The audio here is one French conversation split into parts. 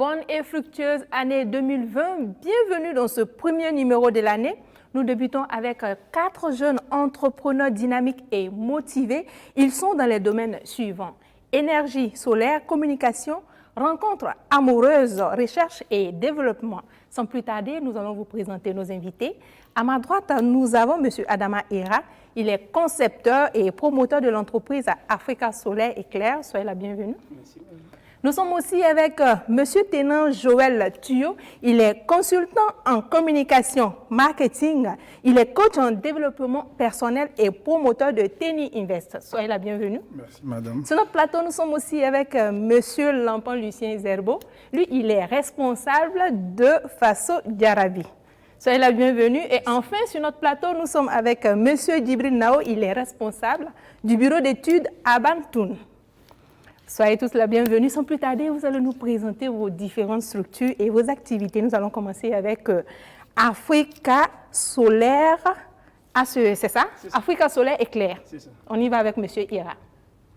bonne et fructueuse année 2020. Bienvenue dans ce premier numéro de l'année. Nous débutons avec 4 jeunes entrepreneurs dynamiques et motivés. Ils sont dans les domaines suivants: énergie solaire, communication, rencontres amoureuses, recherche et développement. Sans plus tarder, nous allons vous présenter nos invités. À ma droite, nous avons M. Adama Ira. Il est concepteur et promoteur de l'entreprise Africa Solaire et Clair. Soyez la bienvenue. Merci. Nous sommes aussi avec M. Ténan Joël Thuyo. Il est consultant en communication, marketing. Il est coach en développement personnel et promoteur de Teni Invest. Soyez la bienvenue. Merci, madame. Sur notre plateau, nous sommes aussi avec M. Lampan Lucien Zerbo. Lui, il est responsable de Faso Diarabi. Soyez la bienvenue. Et enfin, sur notre plateau, nous sommes avec M. Djibril Nao. Il est responsable du bureau d'études Abantoun. Soyez tous la bienvenue. Sans plus tarder, vous allez nous présenter vos différentes structures et vos activités. Nous allons commencer avec Africa Solaire. C'est ça? Africa Solaire et Clair. C'est ça. On y va avec M. Ira.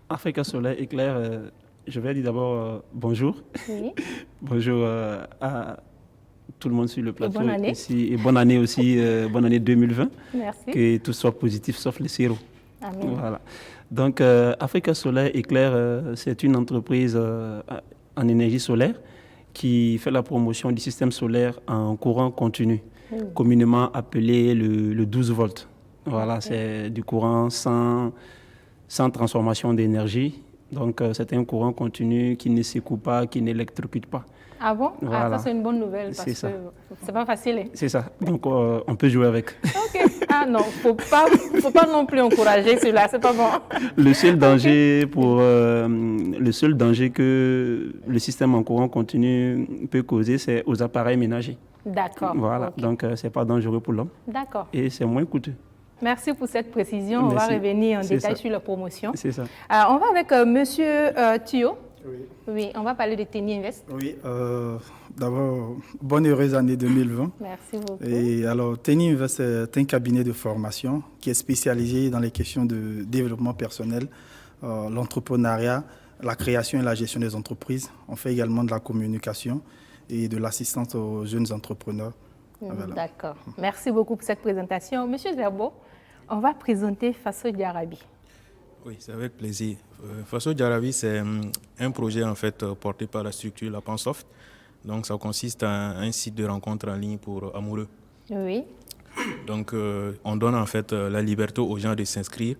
Africa Solaire et Clair, je vais dire d'abord bonjour. Oui. Bonjour à tout le monde sur le plateau. bonne année. Ici, et bonne année aussi, bonne année 2020. Merci. Que tout soit positif sauf les zéros. Amen. Voilà. Donc, Africa Solaire et Clair, c'est une entreprise en énergie solaire qui fait la promotion du système solaire en courant continu, communément appelé le 12 volts. Voilà, c'est du courant sans transformation d'énergie. Donc, c'est un courant continu qui ne s'écoule pas, qui n'électrocute pas. Ah bon? Voilà. Ah, ça, c'est une bonne nouvelle parce C'est ça. que c'est pas facile. Hein? C'est ça. Donc, on peut jouer avec. Ok. Ah non, faut pas non plus encourager celui-là, c'est pas bon. Le seul danger que le système en courant continu peut causer, c'est aux appareils ménagers. D'accord. Voilà. Ok. Donc, c'est pas dangereux pour l'homme D'accord. et c'est moins coûteux. Merci pour cette précision. On va Merci. revenir en C'est détail ça. sur la promotion. C'est ça. On va avec Monsieur Thuyo. Oui. Oui, on va parler de Teni Invest. Oui, d'abord, bonne et heureuse année 2020. Merci beaucoup. Et alors, Teni Invest est un cabinet de formation qui est spécialisé dans les questions de développement personnel, l'entrepreneuriat, la création et la gestion des entreprises. On fait également de la communication et de l'assistance aux jeunes entrepreneurs. Voilà. D'accord. Merci beaucoup pour cette présentation. Monsieur Zerbo, on va présenter Faso Diarabi. Oui, c'est avec plaisir. Faso Diarabi, c'est un projet en fait porté par la structure La Pansoft. Donc, ça consiste à un site de rencontre en ligne pour amoureux. Oui. Donc, on donne en fait la liberté aux gens de s'inscrire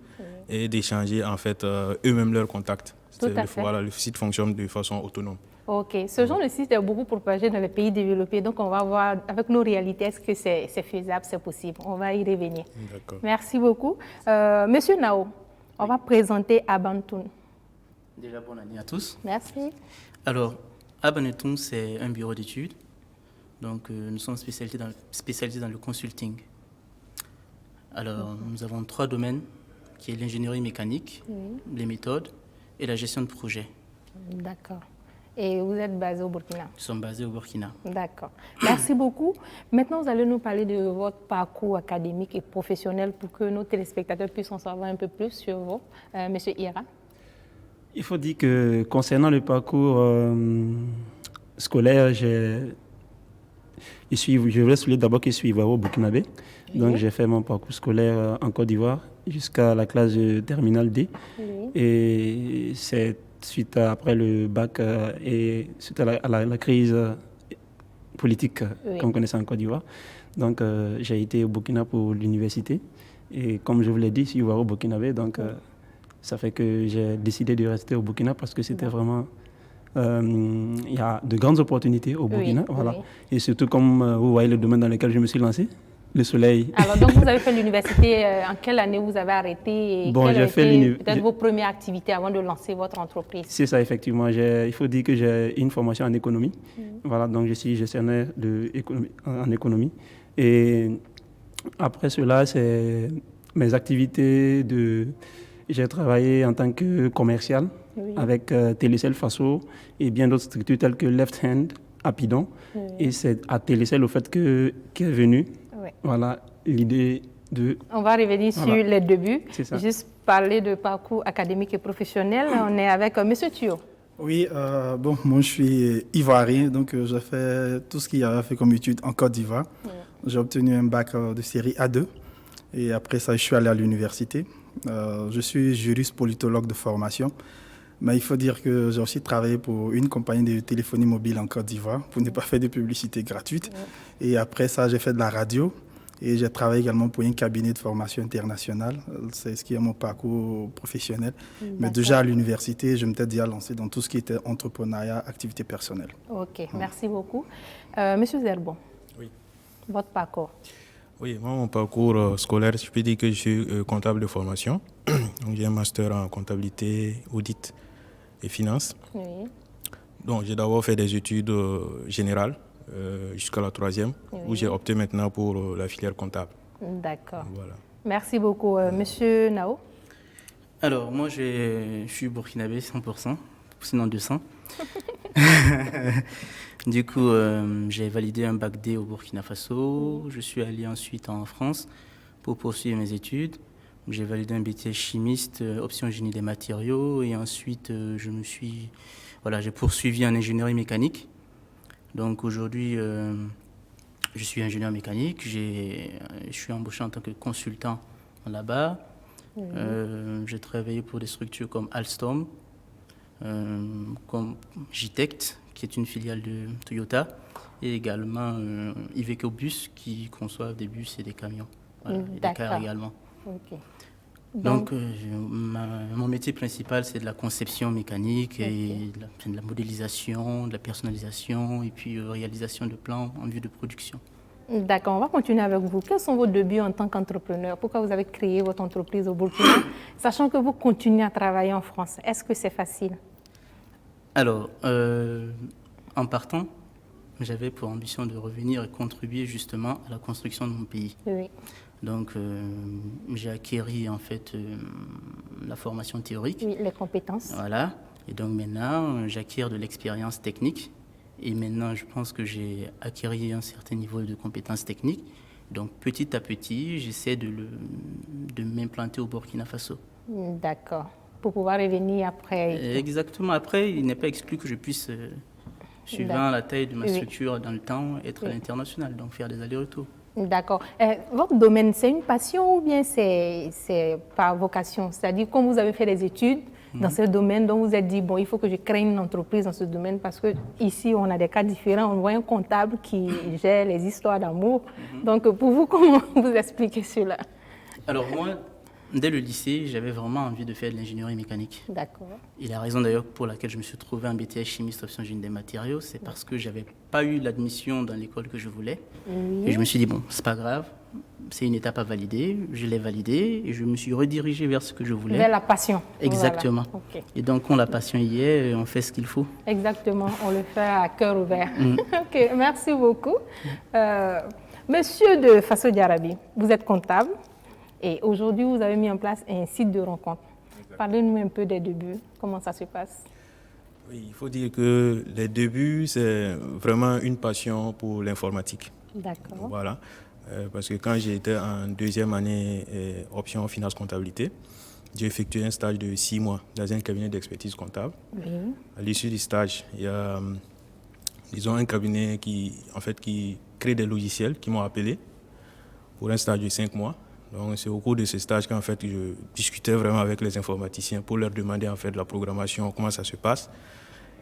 et d'échanger en fait eux-mêmes leurs contacts. Tout à fait. Voilà, le site fonctionne de façon autonome. Ok. Ce genre de site est beaucoup propagé dans les pays développés. Donc, on va voir avec nos réalités, est-ce que c'est faisable, c'est possible. On va y revenir. D'accord. Merci beaucoup. Monsieur Nao, on va présenter Abantoun. Déjà, bonne année à tous. Merci. Alors, Abantoun, c'est un bureau d'études. Donc, nous sommes spécialisés dans le consulting. Alors, nous avons 3 domaines, qui est l'ingénierie mécanique, les méthodes et la gestion de projet. D'accord. Et vous êtes basé au Burkina? Nous sommes basés au Burkina. D'accord. Merci beaucoup. Maintenant, vous allez nous parler de votre parcours académique et professionnel pour que nos téléspectateurs puissent en savoir un peu plus sur vous. Monsieur Ira. Il faut dire que concernant le parcours scolaire, je voudrais souligner d'abord que je suis ivoiro burkinabé. Donc, j'ai fait mon parcours scolaire en Côte d'Ivoire jusqu'à la classe de terminale D. Oui. Et c'est suite après le bac et suite à la crise politique qu'on connaissait en Côte d'Ivoire. Donc, j'ai été au Burkina pour l'université. Et comme je vous l'ai dit, je suis ivoiro-burkinabé. Donc, ça fait que j'ai décidé de rester au Burkina parce que c'était vraiment... il y a de grandes opportunités au Burkina. Voilà. Oui. Et surtout, comme vous voyez le domaine dans lequel je me suis lancé, le soleil. Alors, donc, vous avez fait l'université, en quelle année vous avez arrêté et Bon, quelles j'ai ont fait été peut-être vos premières activités avant de lancer votre entreprise? C'est ça, effectivement. Il faut dire que j'ai une formation en économie. Voilà, donc je suis gestionnaire en économie. Et après cela, c'est mes activités J'ai travaillé en tant que commercial avec Télécel Faso et bien d'autres structures telles que Left Hand, Apidon. Et c'est à Télécel au fait qu'est venu voilà, l'idée de... On va revenir sur Voilà. les débuts. C'est ça. Juste parler de parcours académique et professionnel. On est avec M. Thuyo. Oui, bon, moi je suis ivoirien, donc j'ai fait tout ce qu'il y a fait comme études en Côte d'Ivoire. Ouais. J'ai obtenu un bac de série A2 et après ça je suis allé à l'université. Je suis juriste politologue de formation, mais il faut dire que j'ai aussi travaillé pour une compagnie de téléphonie mobile en Côte d'Ivoire pour ne pas faire de publicité gratuite. Ouais. Et après ça j'ai fait de la radio. Et j'ai travaillé également pour un cabinet de formation internationale. C'est ce qui est mon parcours professionnel. Mais déjà à l'université, je m'étais déjà lancé dans tout ce qui était entrepreneuriat, activité personnelle. Ok, merci beaucoup. Monsieur Zerbon, oui. Votre parcours? Oui, moi, mon parcours scolaire, je peux dire que je suis comptable de formation. Donc, j'ai un master en comptabilité, audit et finance. Oui. Donc, j'ai d'abord fait des études générales. Jusqu'à la 3e, oui. Où j'ai opté maintenant pour la filière comptable. D'accord. Voilà. Merci beaucoup. Monsieur Nao? Alors, moi, je suis burkinabé 100%, sinon 200. Du coup, j'ai validé un bac D au Burkina Faso. Je suis allé ensuite en France pour poursuivre mes études. J'ai validé un BTS chimiste, option génie des matériaux. Et ensuite, j'ai poursuivi en ingénierie mécanique. Donc aujourd'hui, je suis ingénieur mécanique, je suis embauché en tant que consultant là-bas. J'ai travaillé pour des structures comme Alstom, comme Gitect, qui est une filiale de Toyota, et également Iveco Bus, qui conçoit des bus et des camions, et des cars également. Okay. Donc mon métier principal, c'est de la conception mécanique et de la modélisation, de la personnalisation et puis réalisation de plans en vue de production. D'accord, on va continuer avec vous. Quels sont vos débuts en tant qu'entrepreneur? Pourquoi vous avez créé votre entreprise au Burkina, sachant que vous continuez à travailler en France? Est-ce que c'est facile? Alors, en partant, j'avais pour ambition de revenir et contribuer justement à la construction de mon pays. Oui. Donc, j'ai acquis en fait la formation théorique. Oui, les compétences. Voilà. Et donc maintenant, j'acquiers de l'expérience technique. Et maintenant, je pense que j'ai acquis un certain niveau de compétences techniques. Donc, petit à petit, j'essaie de m'implanter au Burkina Faso. D'accord. Pour pouvoir revenir après. Exactement. Après, il n'est pas exclu que je puisse, suivant la taille de ma structure dans le temps, être à l'international, donc faire des allers-retours. D'accord. Votre domaine, c'est une passion ou bien c'est par vocation? C'est-à-dire, comme vous avez fait des études dans ce domaine, donc vous vous êtes dit, bon, il faut que je crée une entreprise dans ce domaine parce qu'ici, on a des cas différents. On voit un comptable qui gère les histoires d'amour. Donc, pour vous, comment vous expliquez cela? Alors, moi, dès le lycée, j'avais vraiment envie de faire de l'ingénierie mécanique. D'accord. Et la raison d'ailleurs pour laquelle je me suis trouvé en BTS chimiste option génie des matériaux, c'est parce que je n'avais pas eu l'admission dans l'école que je voulais. Et je me suis dit, bon, c'est pas grave, c'est une étape à valider. Je l'ai validée et je me suis redirigé vers ce que je voulais. Vers la passion. Exactement. Voilà. Okay. Et donc, quand la passion y est, on fait ce qu'il faut. Exactement, on le fait à cœur ouvert. Ok, merci beaucoup. Monsieur de Faso Diarabi, vous êtes comptable. Et aujourd'hui, vous avez mis en place un site de rencontre. Parlez-nous un peu des débuts. Comment ça se passe? Oui, il faut dire que les débuts, c'est vraiment une passion pour l'informatique. D'accord. Voilà. Parce que quand j'étais en deuxième année option finance comptabilité, j'ai effectué un stage de 6 mois dans un cabinet d'expertise comptable. Oui. À l'issue du stage, il y a, disons, un cabinet qui crée des logiciels qui m'ont appelé pour un stage de 5 mois. Donc, c'est au cours de ce stage qu'en fait, je discutais vraiment avec les informaticiens pour leur demander en fait de la programmation, comment ça se passe.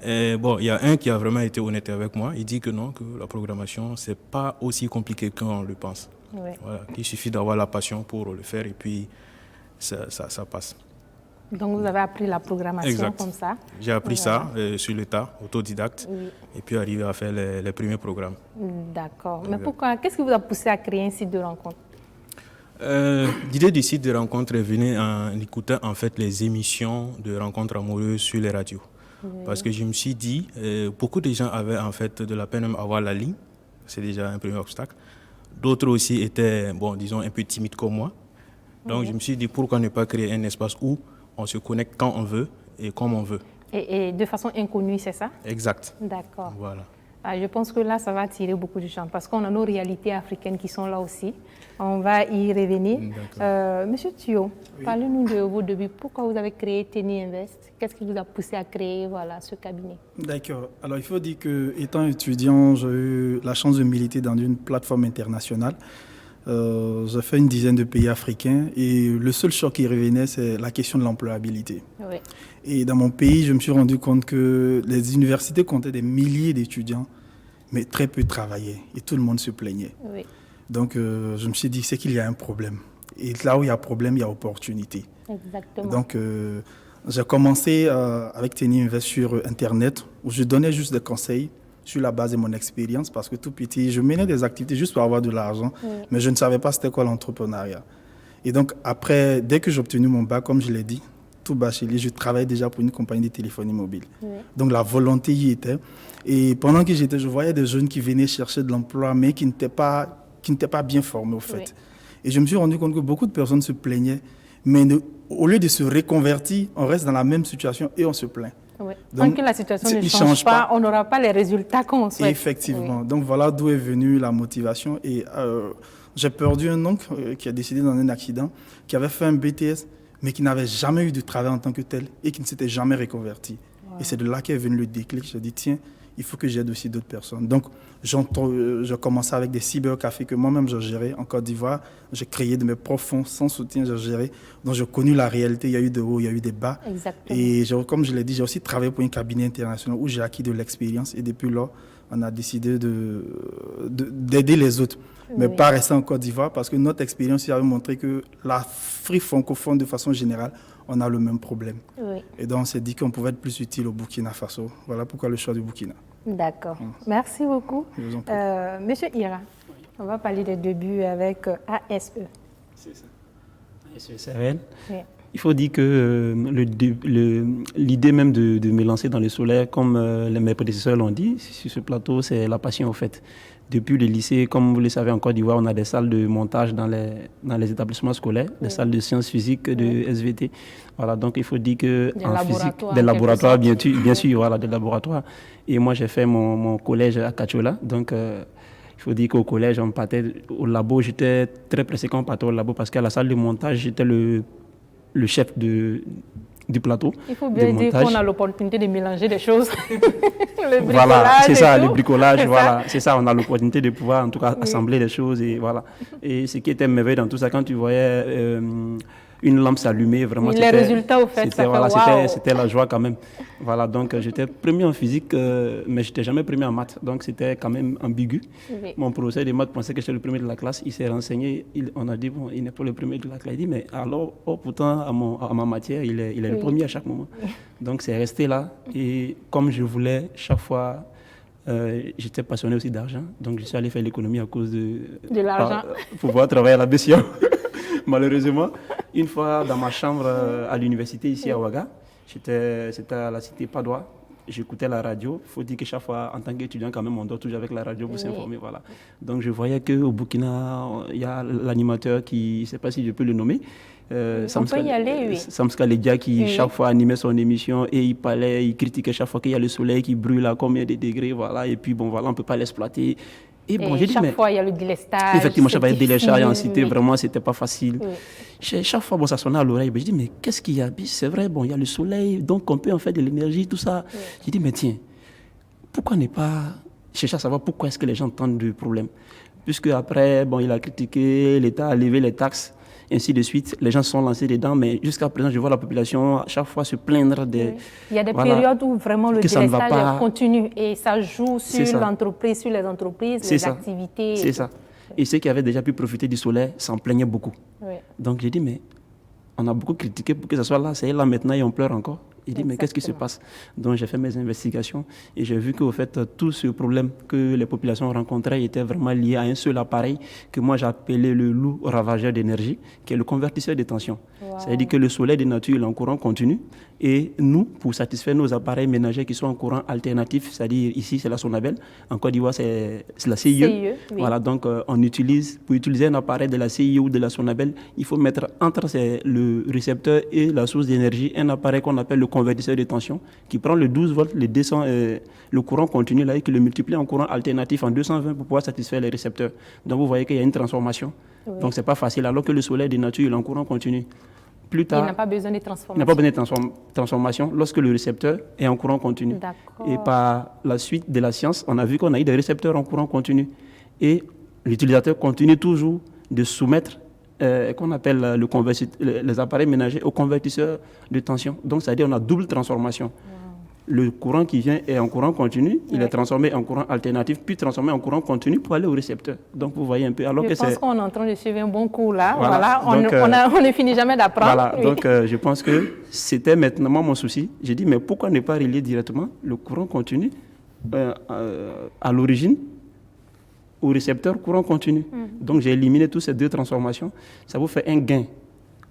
Et bon, il y a un qui a vraiment été honnête avec moi. Il dit que non, que la programmation, c'est pas aussi compliqué qu'on le pense. Oui. Voilà, qu'il suffit d'avoir la passion pour le faire et puis ça passe. Donc, vous avez appris la programmation comme ça? J'ai appris ça sur le tas, autodidacte, et puis arrivé à faire les premiers programmes. D'accord. Mais pourquoi? Qu'est-ce qui vous a poussé à créer un site de rencontre? L'idée du site de rencontre est venue en écoutant en fait les émissions de rencontres amoureuses sur les radios. Parce que je me suis dit, beaucoup de gens avaient en fait de la peine à avoir la ligne, c'est déjà un premier obstacle. D'autres aussi étaient, bon, disons, un peu timides comme moi. Donc je me suis dit, pourquoi ne pas créer un espace où on se connecte quand on veut et comme on veut. Et de façon inconnue, c'est ça? Exact. D'accord. Voilà. Ah, je pense que là, ça va attirer beaucoup de gens parce qu'on a nos réalités africaines qui sont là aussi. On va y revenir. Monsieur Thio, parlez-nous de vos débuts. Pourquoi vous avez créé Teni Invest? Qu'est-ce qui vous a poussé à créer ce cabinet? D'accord. Alors, il faut dire qu'étant étudiant, j'ai eu la chance de militer dans une plateforme internationale. J'ai fait une dizaine de pays africains et le seul choc qui revenait, c'est la question de l'employabilité. Oui. Et dans mon pays, je me suis rendu compte que les universités comptaient des milliers d'étudiants, mais très peu travaillaient et tout le monde se plaignait. Oui. Donc, je me suis dit, c'est qu'il y a un problème. Et là où il y a problème, il y a opportunité. Exactement. Donc, j'ai commencé avec Teni Invest sur Internet, où je donnais juste des conseils sur la base de mon expérience, parce que tout petit, je menais des activités juste pour avoir de l'argent, mais je ne savais pas c'était quoi l'entrepreneuriat. Et donc, après, dès que j'ai obtenu mon bac, comme je l'ai dit, tout bachelier, je travaillais déjà pour une compagnie de téléphonie mobile. Oui. Donc, la volonté y était. Et pendant que j'étais, je voyais des jeunes qui venaient chercher de l'emploi, mais qui n'étaient pas bien formés, au fait. Oui. Et je me suis rendu compte que beaucoup de personnes se plaignaient, mais au lieu de se reconvertir, on reste dans la même situation et on se plaint. Oui. Donc, tant que la situation ne change pas, on n'aura pas les résultats qu'on souhaite. Effectivement. Oui. Donc, voilà d'où est venue la motivation. Et j'ai perdu un oncle qui a décédé dans un accident, qui avait fait un BTS, mais qui n'avait jamais eu de travail en tant que tel et qui ne s'était jamais reconverti. Wow. Et c'est de là qu'est venu le déclic. J'ai dit, tiens, il faut que j'aide aussi d'autres personnes. Donc, je commençais avec des cybercafés que moi-même je gérais en Côte d'Ivoire. J'ai créé de mes propres fonds sans soutien, j'ai géré. Donc, j'ai connu la réalité. Il y a eu des hauts, il y a eu des bas. Exactement. Et comme je l'ai dit, j'ai aussi travaillé pour un cabinet international où j'ai acquis de l'expérience. Et depuis là, on a décidé d'aider les autres. Mais pas rester en Côte d'Ivoire parce que notre expérience avait montré que l'Afrique francophone, de façon générale, on a le même problème. Oui. Et donc, on s'est dit qu'on pouvait être plus utile au Burkina Faso. Voilà pourquoi le choix du Burkina. D'accord. Merci beaucoup. Monsieur Ira, on va parler des débuts avec ASE. C'est ça. ASE Sahel. Oui. Il faut dire que l'idée même de me lancer dans le solaire, comme mes prédécesseurs l'ont dit, sur ce plateau, c'est la passion au fait. Depuis le lycée, comme vous le savez en Côte d'Ivoire, on a des salles de montage dans les établissements scolaires, des salles de sciences physiques, de SVT. Voilà, donc il faut dire que en physique, des laboratoires, bien sûr, voilà, des laboratoires. Et moi, j'ai fait mon collège à Kachola, donc il faut dire qu'au collège, on partait au labo. J'étais très pressé quand on partait au labo parce qu'à la salle de montage, j'étais le chef du plateau. Il faut bien dire qu'on a l'opportunité de mélanger des choses. Le bricolage. Voilà, c'est ça, le bricolage, voilà. C'est ça, on a l'opportunité de pouvoir en tout cas assembler des choses et voilà. Et ce qui était merveilleux dans tout ça, quand tu voyais une lampe s'allumer, vraiment, les résultats au fait, c'était la joie quand même. Voilà, donc j'étais premier en physique, mais je n'étais jamais premier en maths, donc c'était quand même ambigu. Oui. Mon professeur de maths pensait que j'étais le premier de la classe, il s'est renseigné, on a dit, bon, il n'est pas le premier de la classe. Il dit, mais alors, pourtant, à ma matière, il est le premier à chaque moment. Donc c'est resté là, et comme je voulais, chaque fois, j'étais passionné aussi d'argent, donc je suis allé faire l'économie à cause de l'argent. Pour pouvoir travailler à la BCA. Malheureusement, une fois dans ma chambre à l'université ici à Ouaga, c'était à la cité Padoua, j'écoutais la radio. Il faut dire que chaque fois, en tant qu'étudiant, quand même, on dort toujours avec la radio pour s'informer. Voilà. Donc je voyais qu'au Burkina, il y a l'animateur qui, je ne sais pas si je peux le nommer, Samska Ledia qui chaque fois animait son émission et il parlait, il critiquait chaque fois qu'il y a le soleil qui brûle à combien de degrés, voilà, et puis bon voilà, on ne peut pas l'exploiter. Et bon, j'ai dit, chaque fois, il y a le délestage. Effectivement, chaque fois, il y a le délestage en cité, vraiment, c'était pas facile. Chaque fois, bon, ça sonnait à l'oreille. Je dis, mais qu'est-ce qu'il y a? C'est vrai, bon, il y a le soleil, donc on peut en faire de l'énergie, tout ça. J'ai dit, mais tiens, pourquoi ne pas chercher à savoir pourquoi est-ce que les gens tentent de problème? Puisque après, bon, il a critiqué, l'État a levé les taxes, ainsi de suite. Les gens se sont lancés dedans, mais jusqu'à présent, je vois la population à chaque fois se plaindre des... Il y a des périodes où vraiment le délestage continue et ça joue sur l'entreprise, sur les entreprises, les activités. C'est ça. Et ceux qui avaient déjà pu profiter du soleil s'en plaignaient beaucoup. Oui. Donc j'ai dit, mais on a beaucoup critiqué pour que ça soit là, c'est là maintenant et on pleure encore. Il dit, mais qu'est-ce qui se passe? Donc j'ai fait mes investigations et j'ai vu qu'au fait, tout ce problème que les populations rencontraient était vraiment lié à un seul appareil que moi j'appelais le loup ravageur d'énergie, qui est le convertisseur de tension. Wow. Ça veut dire que le soleil de nature il est en courant continu et nous, pour satisfaire nos appareils ménagers qui sont en courant alternatif, c'est-à-dire ici c'est la Sonabel, en Côte d'Ivoire c'est la CIE. Oui. Voilà, donc pour utiliser un appareil de la CIE ou de la Sonabel, il faut mettre entre le récepteur et la source d'énergie un appareil qu'on appelle le convertisseur de tension qui prend le 12 volts, le courant continu là et qui le multiplie en courant alternatif en 220 pour pouvoir satisfaire les récepteurs. Donc vous voyez qu'il y a une transformation. Oui. Donc c'est pas facile alors que le soleil de nature il est en courant continu. Plus tard, il n'a pas besoin de transformation. Il n'a pas besoin de transformation lorsque le récepteur est en courant continu. Et par la suite de la science, on a vu qu'on a eu des récepteurs en courant continu. Et l'utilisateur continue toujours de soumettre qu'on appelle les appareils ménagers au convertisseur de tension. Donc, c'est-à-dire qu'on a double transformation. Le courant qui vient est en courant continu, il est transformé en courant alternatif, puis transformé en courant continu pour aller au récepteur. Donc, vous voyez un peu. Alors je pense qu'on est en train de suivre un bon cours là. Voilà. Donc, on ne finit jamais d'apprendre. Voilà. Oui. Donc, je pense que c'était maintenant mon souci. J'ai dit, mais pourquoi ne pas relier directement le courant continu à l'origine au récepteur courant continu. Donc, j'ai éliminé toutes ces deux transformations. Ça vous fait un gain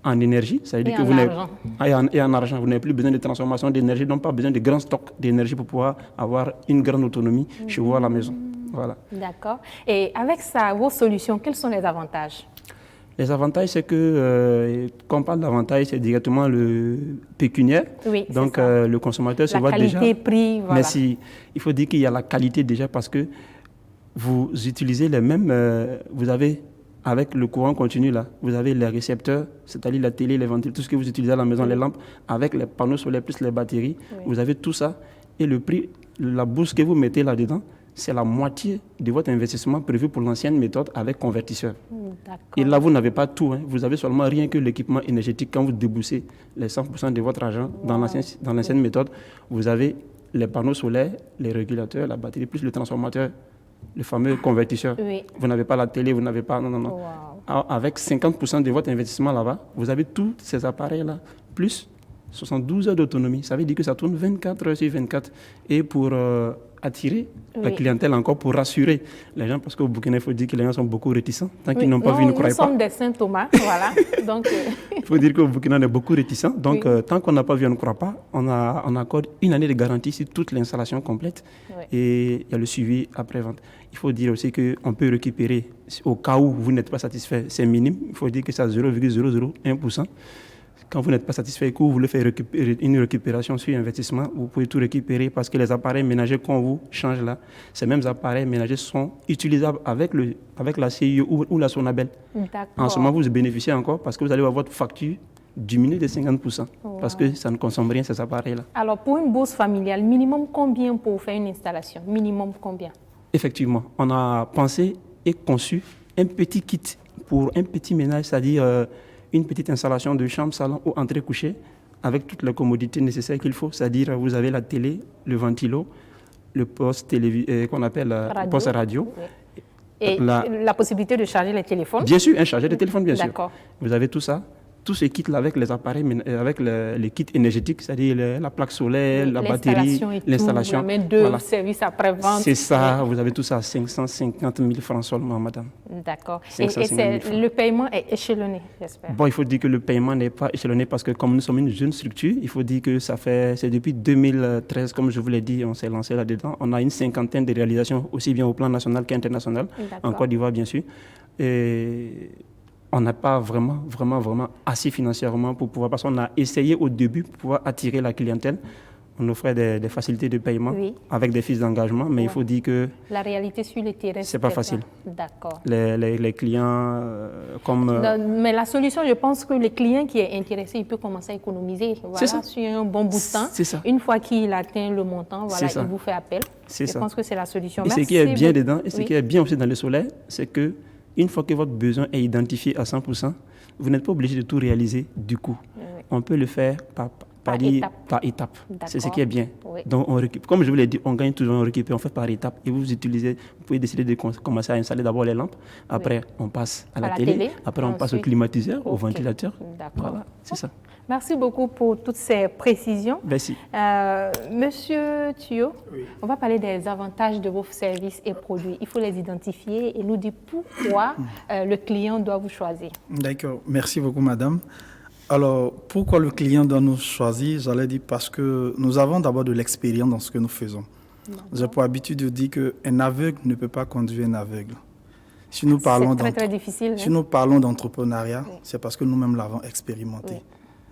en énergie, ça veut dire que vous n'avez en argent, vous n'avez plus besoin de transformation d'énergie, donc pas besoin de grands stocks d'énergie pour pouvoir avoir une grande autonomie chez vous à la maison. Voilà. D'accord. Et avec ça, vos solutions, quels sont les avantages? Les avantages, c'est que quand on parle d'avantages, c'est directement le pécuniaire. Oui, donc le consommateur se voit déjà. La qualité, prix, voilà. Mais si, il faut dire qu'il y a la qualité déjà parce que vous utilisez les mêmes, vous avez avec le courant continu, là, vous avez les récepteurs, c'est-à-dire la télé, les ventilateurs, tout ce que vous utilisez à la maison, les lampes, avec les panneaux solaires plus les batteries, vous avez tout ça. Et le prix, la bourse que vous mettez là-dedans, c'est la moitié de votre investissement prévu pour l'ancienne méthode avec convertisseur. Et là, vous n'avez pas tout. Vous avez seulement rien que l'équipement énergétique. Quand vous déboursez les 100% de votre argent dans l'ancienne méthode, vous avez les panneaux solaires, les régulateurs, la batterie, plus le transformateur, le fameux convertisseur. Oui. Vous n'avez pas la télé, vous n'avez pas... Non. Wow. Avec 50% de votre investissement là-bas, vous avez tous ces appareils-là, plus 72 heures d'autonomie. Ça veut dire que ça tourne 24 heures sur 24. Et pour attirer la clientèle encore, pour rassurer les gens, parce qu'au Burkina, il faut dire que les gens sont beaucoup réticents. Tant qu'ils n'ont pas vu, ils ne croient pas. Nous sommes des Saint Thomas, voilà. Donc, il faut dire qu'au Burkina, on est beaucoup réticents. Donc, tant qu'on n'a pas vu, on ne croit pas. On accorde une année de garantie sur toute l'installation complète. Et il y a le suivi après-vente. Il faut dire aussi qu'on peut récupérer, au cas où vous n'êtes pas satisfait, c'est minime. Il faut dire que c'est à 0,001%. Quand vous n'êtes pas satisfait et que vous voulez faire une récupération sur investissement, vous pouvez tout récupérer parce que les appareils ménagers qu'on vous change là, ces mêmes appareils ménagers sont utilisables avec la CIE ou la Sonabel. En ce moment, vous bénéficiez encore parce que vous allez avoir votre facture diminuée de 50% parce que ça ne consomme rien ces appareils-là. Alors, pour une bourse familiale, minimum combien pour faire une installation? Minimum combien? Effectivement, on a pensé et conçu un petit kit pour un petit ménage, c'est-à-dire une petite installation de chambre, salon ou entrée couchée avec toutes les commodités nécessaires qu'il faut. C'est-à-dire vous avez la télé, le ventilo, le poste qu'on appelle poste radio. Oui. Et la possibilité de charger les téléphones? Bien sûr, un chargeur de téléphone, bien sûr. D'accord. Vous avez tout ça. Tout ce kit-là avec les appareils, avec les kits énergétiques, c'est-à-dire la plaque solaire, la batterie, l'installation. Vous avez deux services après-vente. C'est ça, vous avez tout ça à 550 000 francs seulement, madame. D'accord. Et le paiement est échelonné, j'espère? Bon, il faut dire que le paiement n'est pas échelonné parce que comme nous sommes une jeune structure, il faut dire que c'est depuis 2013, comme je vous l'ai dit, on s'est lancé là-dedans. On a une cinquantaine de réalisations, aussi bien au plan national qu'international, en Côte d'Ivoire, bien sûr. Et on n'a pas vraiment assez financièrement pour pouvoir, parce qu'on a essayé au début pour pouvoir attirer la clientèle. On offrait des facilités de paiement avec des fiches d'engagement, mais il faut dire que la réalité sur le terrain, c'est pas facile. D'accord. Les clients mais la solution, je pense que le client qui est intéressé, il peut commencer à économiser. Voilà, sur un bon bout de temps. C'est ça. Une fois qu'il atteint le montant, voilà, il vous fait appel. Je pense que c'est la solution. Et ce qui est bien dedans, et ce qui est bien aussi dans le solaire, c'est que une fois que votre besoin est identifié à 100%, vous n'êtes pas obligé de tout réaliser du coup. On peut le faire par étapes. C'est ce qui est bien. Donc, comme je vous l'ai dit, on gagne toujours, on fait par étapes. Et vous pouvez décider de commencer à installer d'abord les lampes. Après, on passe à la télé. Après, on passe au climatiseur, au ventilateur. Voilà, c'est ça. Merci beaucoup pour toutes ces précisions. Merci. Monsieur Thuyo, on va parler des avantages de vos services et produits. Il faut les identifier et nous dire pourquoi le client doit vous choisir. D'accord. Merci beaucoup, madame. Alors, pourquoi le client doit nous choisir? J'allais dire parce que nous avons d'abord de l'expérience dans ce que nous faisons. J'ai pour habitude de dire qu'un aveugle ne peut pas conduire un aveugle. Si nous parlons C'est très difficile. Si nous parlons d'entrepreneuriat, c'est parce que nous-mêmes l'avons expérimenté. Oui.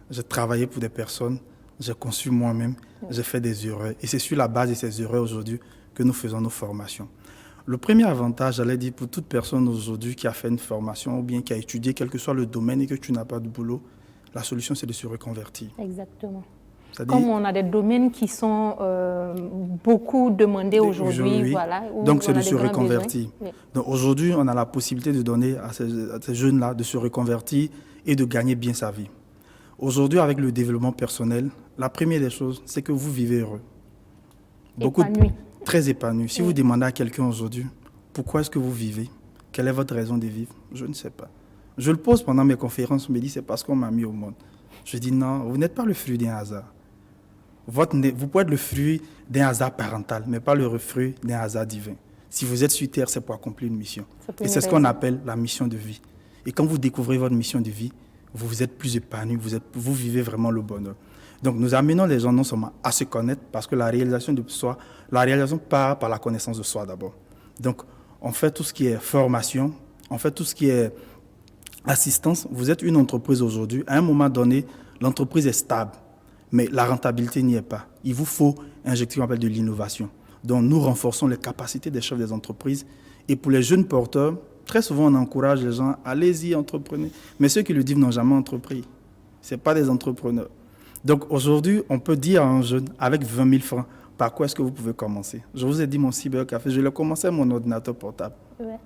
J'ai travaillé pour des personnes, j'ai conçu moi-même, j'ai fait des erreurs. Et c'est sur la base de ces erreurs aujourd'hui que nous faisons nos formations. Le premier avantage, j'allais dire, pour toute personne aujourd'hui qui a fait une formation ou bien qui a étudié quel que soit le domaine et que tu n'as pas de boulot, la solution, c'est de se reconvertir. Exactement. C'est-à-dire, Comme on a des domaines qui sont beaucoup demandés aujourd'hui, voilà. Donc, c'est de se reconvertir. Oui. Donc, aujourd'hui, on a la possibilité de donner à ces jeunes-là de se reconvertir et de gagner bien sa vie. Aujourd'hui, avec le développement personnel, la première des choses, c'est que vous vivez heureux. Épanoui. Très épanoui. Si vous demandez à quelqu'un aujourd'hui, pourquoi est-ce que vous vivez? Quelle est votre raison de vivre? Je ne sais pas. Je le pose pendant mes conférences, on me dit, c'est parce qu'on m'a mis au monde. Je dis, non, vous n'êtes pas le fruit d'un hasard. Vous pouvez être le fruit d'un hasard parental, mais pas le fruit d'un hasard divin. Si vous êtes sur Terre, c'est pour accomplir une mission. Et c'est ce qu'on appelle la mission de vie. Et quand vous découvrez votre mission de vie, vous êtes plus épanoui, vous vivez vraiment le bonheur. Donc nous amenons les gens non seulement à se connaître, parce que la réalisation de soi, la réalisation part par la connaissance de soi d'abord. Donc on fait tout ce qui est formation, on fait tout ce qui est assistance. Vous êtes une entreprise aujourd'hui, à un moment donné, l'entreprise est stable. Mais la rentabilité n'y est pas. Il vous faut injecter ce qu'on appelle de l'innovation. Donc, nous renforçons les capacités des chefs des entreprises. Et pour les jeunes porteurs, très souvent, on encourage les gens, allez-y, entreprenez. Mais ceux qui le disent n'ont jamais entrepris. Ce n'est pas des entrepreneurs. Donc, aujourd'hui, on peut dire à un jeune, avec 20 000 francs, par quoi est-ce que vous pouvez commencer? Je vous ai dit mon cybercafé, je l'ai commencé à mon ordinateur portable. Ouais.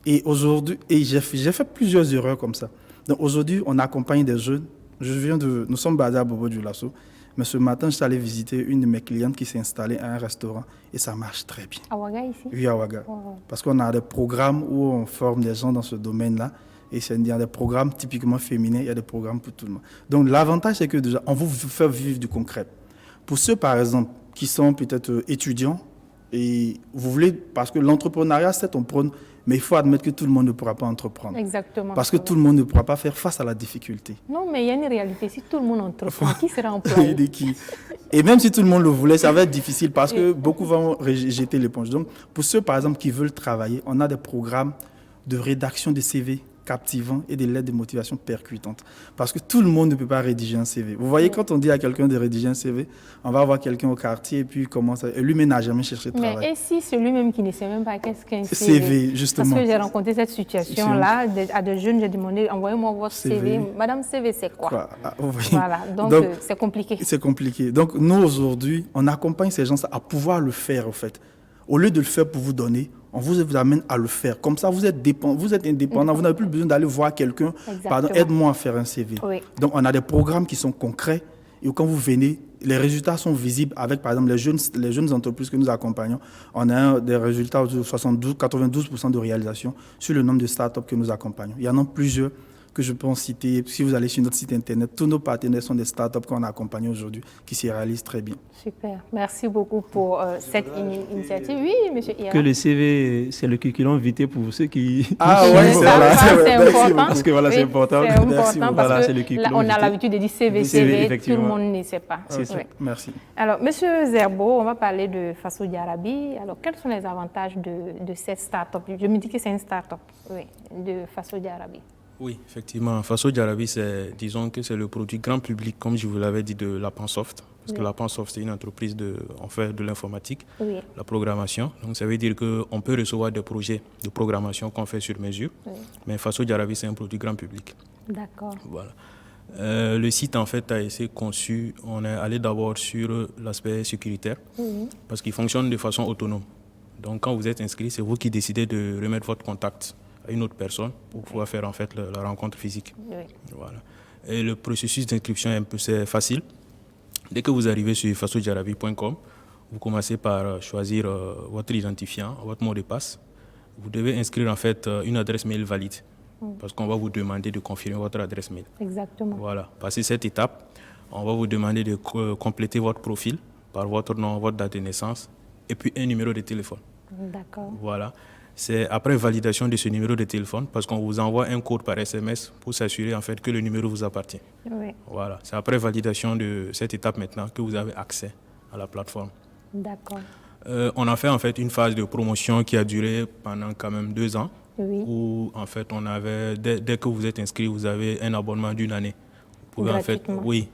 Et aujourd'hui, j'ai fait plusieurs erreurs comme ça. Donc, aujourd'hui, on accompagne des jeunes. Nous sommes basés à Bobo-Dioulasso. Mais ce matin, je suis allé visiter une de mes clientes qui s'est installée à un restaurant et ça marche très bien. À Ouaga ici? Oui, à Ouaga. Wow. Parce qu'on a des programmes où on forme des gens dans ce domaine-là. Et il y a des programmes typiquement féminins, il y a des programmes pour tout le monde. Donc l'avantage, c'est que déjà, on vous fait vivre du concret. Pour ceux, par exemple, qui sont peut-être étudiants, et vous voulez, parce que l'entrepreneuriat, c'est on prône, mais il faut admettre que tout le monde ne pourra pas entreprendre. Exactement. Parce que tout le monde ne pourra pas faire face à la difficulté. Non, mais il y a une réalité. Si tout le monde entreprend, qui sera employé? Et même si tout le monde le voulait, ça va être difficile parce que beaucoup vont jeter l'éponge. Donc, pour ceux, par exemple, qui veulent travailler, on a des programmes de rédaction de CV captivants et des lettres de motivation percutantes. Parce que tout le monde ne peut pas rédiger un CV. Vous voyez, quand on dit à quelqu'un de rédiger un CV, on va avoir quelqu'un au quartier et puis il commence à... Et lui-même n'a jamais cherché de travail. Mais et si c'est lui-même qui ne sait même pas qu'est-ce qu'un CV, justement. Parce que j'ai rencontré cette situation-là, à des jeunes, j'ai demandé, envoyez-moi votre CV. Madame CV, c'est quoi? Voilà, donc c'est compliqué. C'est compliqué. Donc nous, aujourd'hui, on accompagne ces gens à pouvoir le faire, en fait. Au lieu de le faire pour vous donner, on vous amène à le faire. Comme ça, vous êtes indépendant. Vous n'avez plus besoin d'aller voir quelqu'un. Pardon, aide-moi à faire un CV. Oui. Donc, on a des programmes qui sont concrets. Et quand vous venez, les résultats sont visibles avec, par exemple, les jeunes entreprises que nous accompagnons. On a des résultats de 92% de réalisation sur le nombre de startups que nous accompagnons. Il y en a plusieurs que je peux en citer. Si vous allez sur notre site internet, tous nos partenaires sont des startups qu'on accompagne aujourd'hui qui se réalisent très bien. Super. Merci beaucoup pour cette initiative. Oui, monsieur Ira. Que le CV, c'est le curriculum vitae pour ceux qui... Ah oui, c'est important. Parce que voilà, c'est important. C'est important parce que là, on a l'habitude de dire CV, tout le monde ne sait pas. C'est ça. Merci. Alors, monsieur Zerbo, on va parler de Faso Diarabi. Alors, quels sont les avantages de cette start-up? Je me dis que c'est une start-up, oui, de Faso Diarabi. Oui, effectivement. Faso Diarabi, disons que c'est le produit grand public, comme je vous l'avais dit, de Lapansoft. Parce que Lapansoft, c'est une entreprise on fait de l'informatique, la programmation. Donc, ça veut dire qu'on peut recevoir des projets de programmation qu'on fait sur mesure. Mais Faso Diarabi, c'est un produit grand public. D'accord. Voilà. Le site, en fait, a été conçu. On est allé d'abord sur l'aspect sécuritaire, parce qu'il fonctionne de façon autonome. Donc, quand vous êtes inscrit, c'est vous qui décidez de remettre votre contact à une autre personne pour pouvoir faire en fait la rencontre physique. Voilà. Et le processus d'inscription c'est facile. Dès que vous arrivez sur fasodiarabi.com, vous commencez par choisir votre identifiant, votre mot de passe. Vous devez inscrire en fait une adresse mail valide parce qu'on va vous demander de confirmer votre adresse mail. Exactement. Voilà. Passé cette étape, on va vous demander de compléter votre profil par votre nom, votre date de naissance et puis un numéro de téléphone. D'accord. Voilà. c'est après validation de ce numéro de téléphone, parce qu'on vous envoie un code par SMS pour s'assurer en fait que le numéro vous appartient. Oui. Voilà, c'est après validation de cette étape maintenant que vous avez accès à la plateforme. D'accord. On a fait en fait une phase de promotion qui a duré pendant quand même 2 ans, Oui. où en fait on avait, dès que vous êtes inscrit, vous avez un abonnement d'1 année. Vous pouvez en fait, Gratuitement. oui,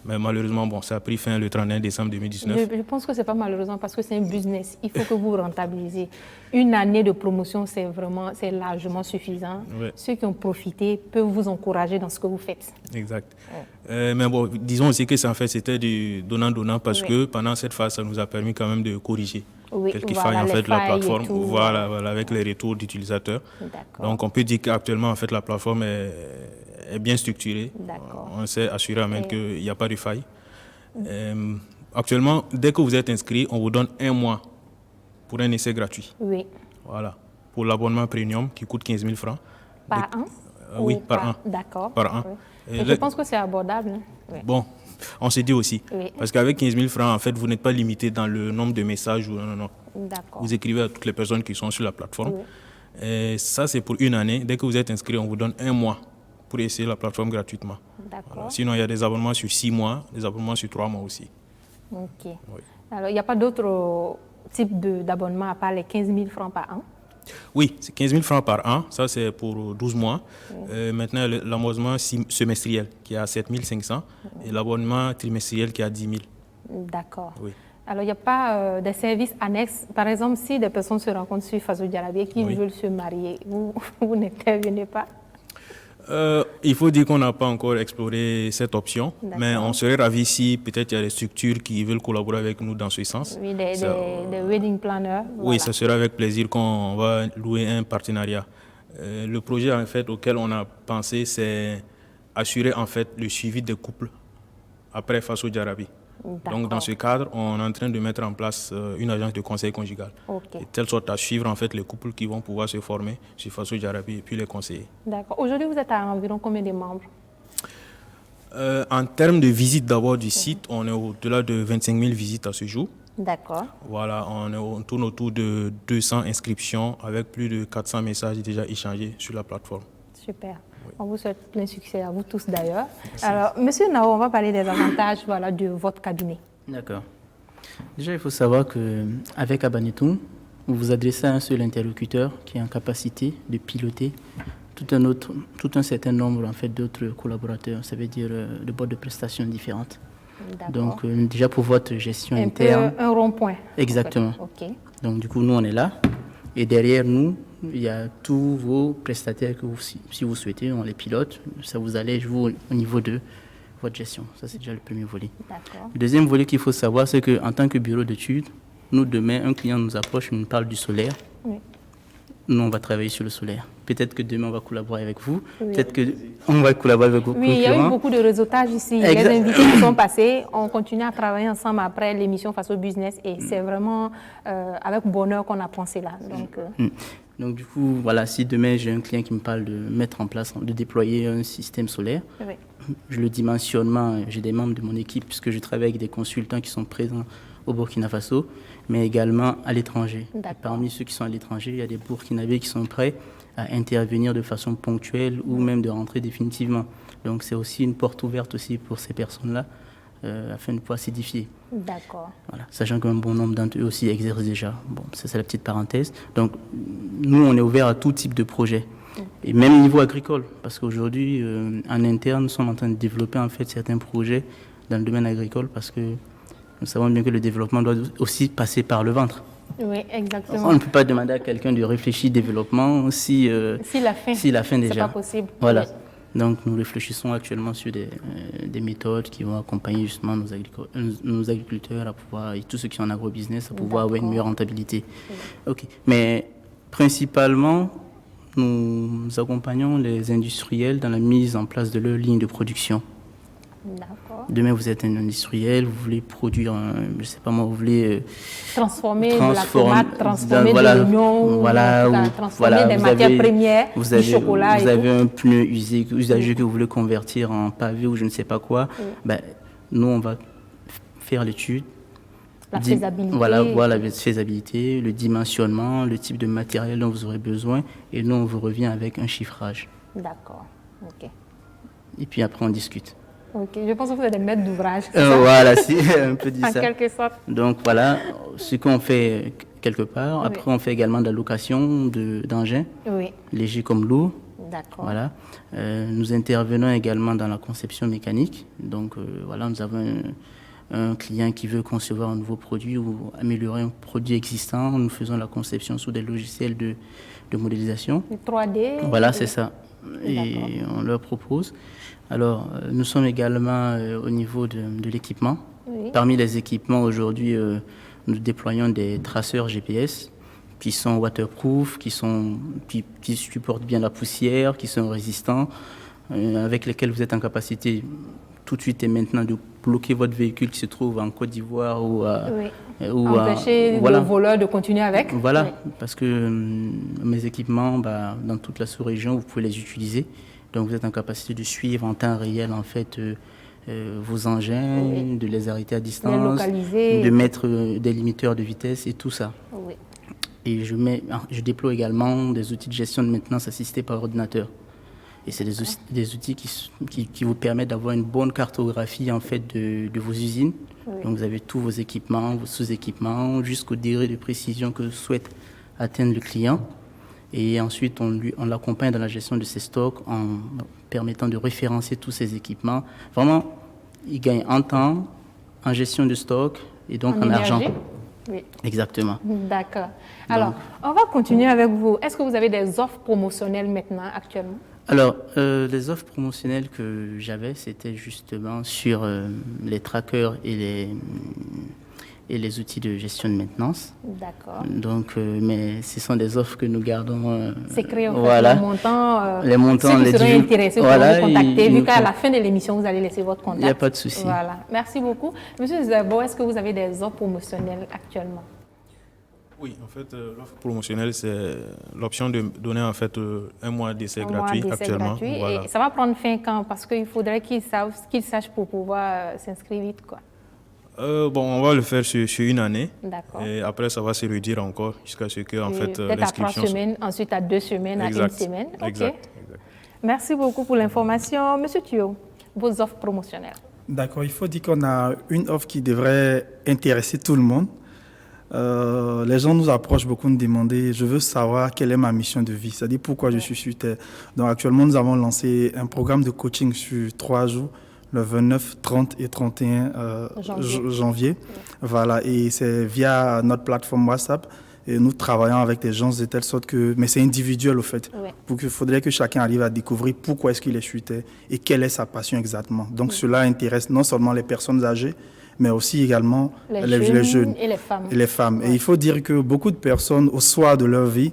mais malheureusement, bon, ça a pris fin le 31 décembre 2019. Je pense que ce n'est pas malheureusement parce que c'est un business. Il faut que vous rentabilisez. Une année de promotion, c'est largement suffisant. Ouais. Ceux qui ont profité peuvent vous encourager dans ce que vous faites. Exact. Mais bon, disons aussi que ça, en fait, c'était du donnant-donnant parce que pendant cette phase, ça nous a permis quand même de corriger quelques failles en fait de la plateforme. Voilà, avec les retours d'utilisateurs. Donc, on peut dire qu'actuellement, en fait, la plateforme est bien structurée. On s'est assuré qu'il n'y a pas de faille. Actuellement, dès que vous êtes inscrit, on vous donne 1 mois pour un essai gratuit. Oui. Voilà. Pour l'abonnement premium qui coûte 15 000 francs. Par an? Oui, par an. D'accord. Par an. Et je pense que c'est abordable. Hein? Oui. Bon, on s'est dit aussi. Oui. Parce qu'avec 15 000 francs, en fait, vous n'êtes pas limité dans le nombre de messages. Non. D'accord. Vous écrivez à toutes les personnes qui sont sur la plateforme. Oui. Et ça, c'est pour 1 année. Dès que vous êtes inscrit, on vous donne 1 mois pour essayer la plateforme gratuitement. D'accord. Voilà. Sinon, il y a des abonnements sur 6 mois, des abonnements sur 3 mois aussi. OK. Oui. Alors, il n'y a pas d'autres types d'abonnements à part les 15 000 francs par an? Oui, c'est 15 000 francs par an. Ça, c'est pour 12 mois. Maintenant, l'abonnement semestriel qui est à 7 500 et l'abonnement trimestriel qui est à 10 000. D'accord. Oui. Alors, il n'y a pas des services annexes. Par exemple, si des personnes se rencontrent sur Faso Diarabie et qui veulent se marier, vous n'intervenez pas? Il faut dire qu'on n'a pas encore exploré cette option, mais on serait ravis si peut-être il y a des structures qui veulent collaborer avec nous dans ce sens. Oui, des wedding planners. Oui, ça sera avec plaisir qu'on va louer un partenariat. Le projet en fait auquel on a pensé, c'est assurer en fait le suivi des couples après Faso Diarabie. Donc dans ce cadre, on est en train de mettre en place une agence de conseil conjugal, de telle sorte à suivre en fait les couples qui vont pouvoir se former sur Faso Diarabie et puis les conseiller. D'accord. Aujourd'hui, vous êtes à environ combien de membres? En termes de visite d'abord du site, on est au-delà de 25 000 visites à ce jour. D'accord. Voilà, on tourne autour de 200 inscriptions avec plus de 400 messages déjà échangés sur la plateforme. Super. On vous souhaite plein succès à vous tous d'ailleurs. Alors, Monsieur Nao, on va parler des avantages de votre cabinet. D'accord. Déjà, il faut savoir qu'avec Abanetoum, vous vous adressez à un seul interlocuteur qui est en capacité de piloter tout un certain nombre en fait, d'autres collaborateurs, ça veut dire de boîtes de prestations différentes. Donc, déjà pour votre gestion interne. Un rond-point. Exactement. Ok. Donc, du coup, nous, on est là. Et derrière nous, il y a tous vos prestataires que si vous souhaitez, on les pilote. Ça vous allège, vous, au niveau de votre gestion. Ça, c'est déjà le premier volet. D'accord. Le deuxième volet qu'il faut savoir, c'est qu'en tant que bureau d'études, nous, demain, un client nous approche, il nous parle du solaire. Oui. Nous, on va travailler sur le solaire. Peut-être que demain, on va collaborer avec vous. Oui. Peut-être qu'on va collaborer avec vos concurrents. Oui, il y a eu beaucoup de réseautage ici. Les invités qui sont passés, on continue à travailler ensemble après l'émission Faso Business. Et c'est vraiment avec bonheur qu'on a pensé là. Donc, du coup, voilà, si demain, j'ai un client qui me parle de mettre en place, de déployer un système solaire, le dimensionnement, j'ai des membres de mon équipe, puisque je travaille avec des consultants qui sont présents au Burkina Faso, mais également à l'étranger. Parmi ceux qui sont à l'étranger, il y a des Burkinabés qui sont prêts à intervenir de façon ponctuelle ou même de rentrer définitivement. Donc c'est aussi une porte ouverte aussi pour ces personnes-là afin de pouvoir s'édifier. D'accord. Voilà. Sachant qu'un bon nombre d'entre eux aussi exercent déjà. Bon, ça c'est la petite parenthèse. Donc nous, on est ouvert à tout type de projet. Et même au niveau agricole, parce qu'aujourd'hui, en interne, nous sommes en train de développer en fait certains projets dans le domaine agricole parce que nous savons bien que le développement doit aussi passer par le ventre. Oui, exactement. On ne peut pas demander à quelqu'un de réfléchir développement si la faim déjà. C'est pas possible. Voilà. Oui. Donc nous réfléchissons actuellement sur des méthodes qui vont accompagner justement nos agriculteurs à pouvoir, et tous ceux qui sont en agrobusiness à pouvoir avoir une meilleure rentabilité. Oui. Ok. Mais principalement, nous accompagnons les industriels dans la mise en place de leur ligne de production. D'accord. Demain, vous êtes un industriel, vous voulez produire, je ne sais pas moi, vous voulez transformer de la tomate, transformer de l'oignon, transformer des matières premières, du chocolat. Vous avez un pneu usagé que vous voulez convertir en pavé ou je ne sais pas quoi. Nous, on va faire l'étude, La faisabilité. Voilà la faisabilité, le dimensionnement, le type de matériel dont vous aurez besoin. Et nous, on vous revient avec un chiffrage. D'accord. OK. Et puis après, on discute. OK. Je pense que vous êtes des maîtres d'ouvrage. C'est ça? Voilà, c'est un peu dit En ça. quelque sorte. Donc voilà, ce qu'on fait quelque part. Oui. Après, on fait également de la location d'engins, Oui. légers comme lourds. D'accord. Voilà. Nous intervenons également dans la conception mécanique. Donc voilà, nous avons un client qui veut concevoir un nouveau produit ou améliorer un produit existant. Nous faisons la conception sous des logiciels de modélisation. Le 3D. Voilà, Oui. c'est ça. Et on leur propose. Alors, nous sommes également au niveau de l'équipement. Oui. Parmi les équipements, aujourd'hui, nous déployons des traceurs GPS qui sont waterproof, qui supportent bien la poussière, qui sont résistants, avec lesquels vous êtes en capacité tout de suite et maintenant de bloquer votre véhicule qui se trouve en Côte d'Ivoire ou à... Oui. Empêcher le voleur de continuer avec. Voilà, Oui. parce que mes équipements, dans toute la sous-région, vous pouvez les utiliser. Donc vous êtes en capacité de suivre en temps réel en fait vos engins, Oui. de les arrêter à Les distance, localiser. de mettre des limiteurs de vitesse et tout ça. Oui. Et je déploie également des outils de gestion de maintenance assistés par ordinateur. Et c'est des outils qui vous permettent d'avoir une bonne cartographie en fait de vos usines. Oui. Donc vous avez tous vos équipements, vos sous-équipements, jusqu'au degré de précision que souhaite atteindre le client. Et ensuite, on l'accompagne dans la gestion de ses stocks en permettant de référencer tous ces équipements. Vraiment, il gagne en temps, en gestion de stock et donc en argent. Oui. Exactement. D'accord. Alors, on va continuer avec vous. Est-ce que vous avez des offres promotionnelles maintenant, actuellement? Alors, les offres promotionnelles que j'avais, c'était justement sur les trackers et les outils de gestion de maintenance. D'accord. Donc, mais ce sont des offres que nous gardons. C'est créé en fait. Voilà. Les montants, ceux qui seraient intéressés pour vous contacter, vu qu'à la fin de l'émission, vous allez laisser votre contact. Il n'y a pas de souci. Voilà. Merci beaucoup. Monsieur Zerbo, est-ce que vous avez des offres promotionnelles actuellement? Oui, en fait, l'offre promotionnelle, c'est l'option de donner en fait un mois d'essai gratuit actuellement. Gratuit. Voilà. Et ça va prendre fin quand? Parce qu'il faudrait qu'ils sachent pour pouvoir s'inscrire vite, quoi. On va le faire sur une année. D'accord. Et après, ça va se réduire encore jusqu'à ce que, en fait, peut-être à 3 semaines, ensuite à 2 semaines, à 1 semaine. OK. Exact. Merci beaucoup pour l'information. Monsieur Thio, vos offres promotionnelles. D'accord, il faut dire qu'on a une offre qui devrait intéresser tout le monde. Les gens nous approchent beaucoup, nous demandent, je veux savoir quelle est ma mission de vie, c'est-à-dire pourquoi je suis sur Terre. Donc actuellement, nous avons lancé un programme de coaching sur 3 jours, le 29, 30 et 31 janvier. Voilà, et c'est via notre plateforme WhatsApp. Et nous travaillons avec des gens de telle sorte que... Mais c'est individuel, au fait. Oui. Il faudrait que chacun arrive à découvrir pourquoi est-ce qu'il est sur Terre et quelle est sa passion exactement. Donc cela intéresse non seulement les personnes âgées, mais aussi également les jeunes et les femmes. Et il faut dire que beaucoup de personnes, au soir de leur vie,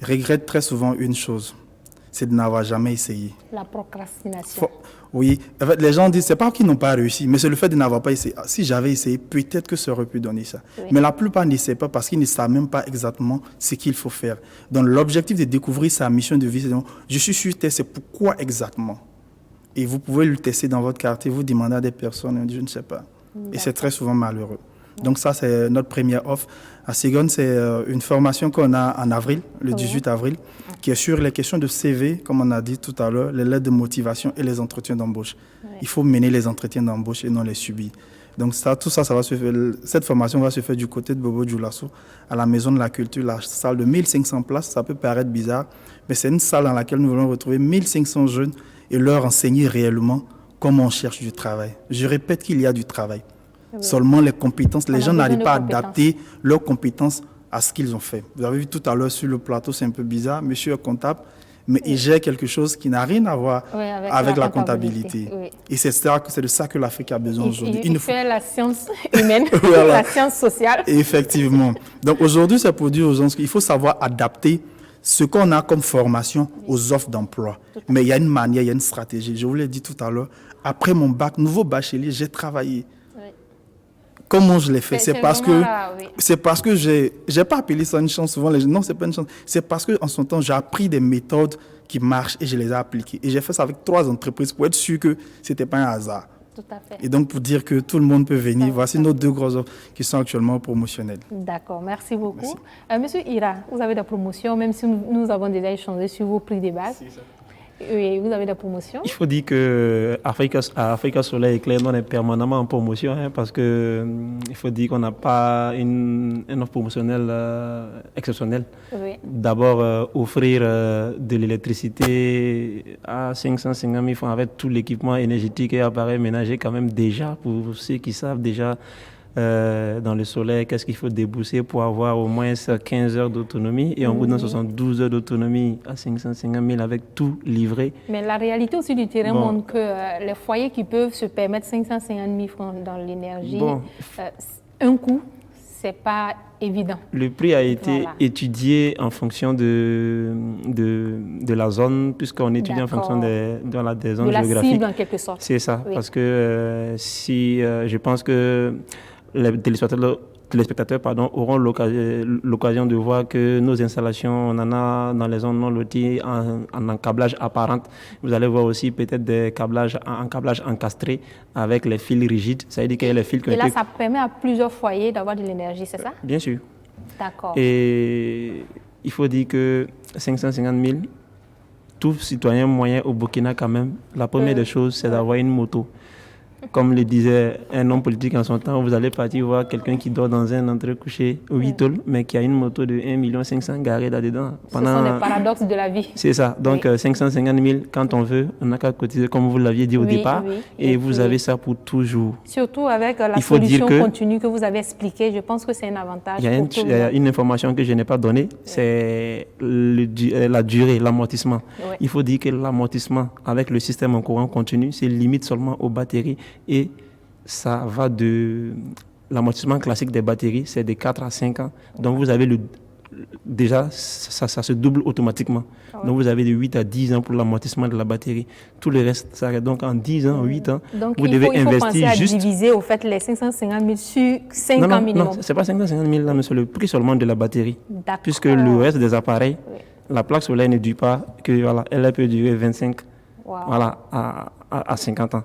regrettent très souvent une chose, c'est de n'avoir jamais essayé. La procrastination. Oui, en fait, les gens disent, c'est pas qu'ils n'ont pas réussi, mais c'est le fait de n'avoir pas essayé. Si j'avais essayé, peut-être que ça aurait pu donner ça. Oui. Mais la plupart n'essaient pas parce qu'ils ne savent même pas exactement ce qu'il faut faire. Donc l'objectif de découvrir sa mission de vie, c'est de dire, je suis sur Terre, c'est pourquoi exactement. Et vous pouvez le tester dans votre quartier, vous demandez à des personnes, on dit, je ne sais pas. Et c'est très souvent malheureux. Donc ça, c'est notre première offre. À Segon, c'est une formation qu'on a en avril, le 18 avril, qui est sur les questions de CV, comme on a dit tout à l'heure, les lettres de motivation et les entretiens d'embauche. Il faut mener les entretiens d'embauche et non les subir. Donc tout ça va se faire. Cette formation va se faire du côté de Bobo Dioulasso, à la Maison de la Culture, la salle de 1500 places. Ça peut paraître bizarre, mais c'est une salle dans laquelle nous voulons retrouver 1500 jeunes et leur enseigner réellement comment on cherche du travail. Je répète qu'il y a du travail. Oui. Seulement les compétences, les gens n'arrivent pas à adapter leurs compétences à ce qu'ils ont fait. Vous avez vu tout à l'heure sur le plateau, c'est un peu bizarre, monsieur est comptable, mais il gère quelque chose qui n'a rien à voir avec la comptabilité. Oui. Et c'est de ça que l'Afrique a besoin aujourd'hui. Il fait la science humaine, la science sociale. Effectivement. Donc aujourd'hui, c'est pour dire aux gens qu'il faut savoir adapter ce qu'on a comme formation aux offres d'emploi. Mais il y a une manière, il y a une stratégie. Je vous l'ai dit tout à l'heure, après mon bac, nouveau bachelier, j'ai travaillé. Comment je l'ai fait? C'est parce que j'ai pas appelé ça une chance. Souvent, non, c'est pas une chance. C'est parce que en son temps, j'ai appris des méthodes qui marchent et je les ai appliquées. Et j'ai fait ça avec 3 entreprises pour être sûr que c'était pas un hasard. Tout à fait. Et donc, pour dire que tout le monde peut venir, voici nos 2 grosses offres qui sont actuellement promotionnelles. D'accord, merci beaucoup. Merci. Monsieur Ira, vous avez des promotions, même si nous avons déjà échangé sur vos prix de base. C'est ça. Oui, vous avez des promotions. Il faut dire que Africa Soleil Éclair, on est permanemment en promotion parce que il faut dire qu'on n'a pas une offre promotionnelle exceptionnelle. Oui. D'abord, offrir de l'électricité à 550 000 francs avec tout l'équipement énergétique et appareil ménager quand même déjà, pour ceux qui savent déjà dans le soleil, qu'est-ce qu'il faut débourser pour avoir au moins 15 heures d'autonomie et en bout de 72 heures d'autonomie à 550 000 avec tout livré. Mais la réalité aussi du terrain montre que les foyers qui peuvent se permettre 550 000 francs dans l'énergie, un coût, c'est pas évident. Le prix a été étudié en fonction de la zone, puisqu'on étudie en fonction des zones géographiques. De la cible en quelque sorte. C'est ça, parce que je pense que les téléspectateurs auront l'occasion de voir que nos installations, on en a dans les zones non loties en encablage apparente. Vous allez voir aussi peut-être des câblages encastrés avec les fils rigides. Ça veut dire qu'il y a les fils qui ont été... ça permet à plusieurs foyers d'avoir de l'énergie, c'est ça? Bien sûr. D'accord. Et il faut dire que 550 000, tout citoyen moyen au Burkina quand même, la première des choses, c'est d'avoir une moto. Comme le disait un homme politique en son temps, vous allez partir voir quelqu'un qui dort dans un entrecouché 8 halls, mais qui a une moto de 1 500 000 garée là-dedans. Ce sont les paradoxes de la vie. C'est ça. Donc 550 000, quand on veut, on n'a qu'à cotiser, comme vous l'aviez dit au départ, et vous avez ça pour toujours. Surtout avec la solution continue que vous avez expliquée, je pense que c'est un avantage. Il y a une information que je n'ai pas donnée, c'est la durée, l'amortissement. Il faut dire que l'amortissement avec le système en courant continu, c'est limite seulement aux batteries. Et ça va de l'amortissement classique des batteries, c'est de 4 à 5 ans. Donc vous avez déjà, ça se double automatiquement. Donc vous avez de 8 à 10 ans pour l'amortissement de la batterie. Tout le reste s'arrête. Donc en 10 ans, 8 ans, donc vous devez investir juste... à diviser au fait les 550 000 sur 5 ans minimum. Non, ce n'est pas 550 000 là, mais c'est le prix seulement de la batterie. Puisque le reste des appareils, la plaque solaire ne dure pas, que voilà, elle peut durer 25 à 50 ans.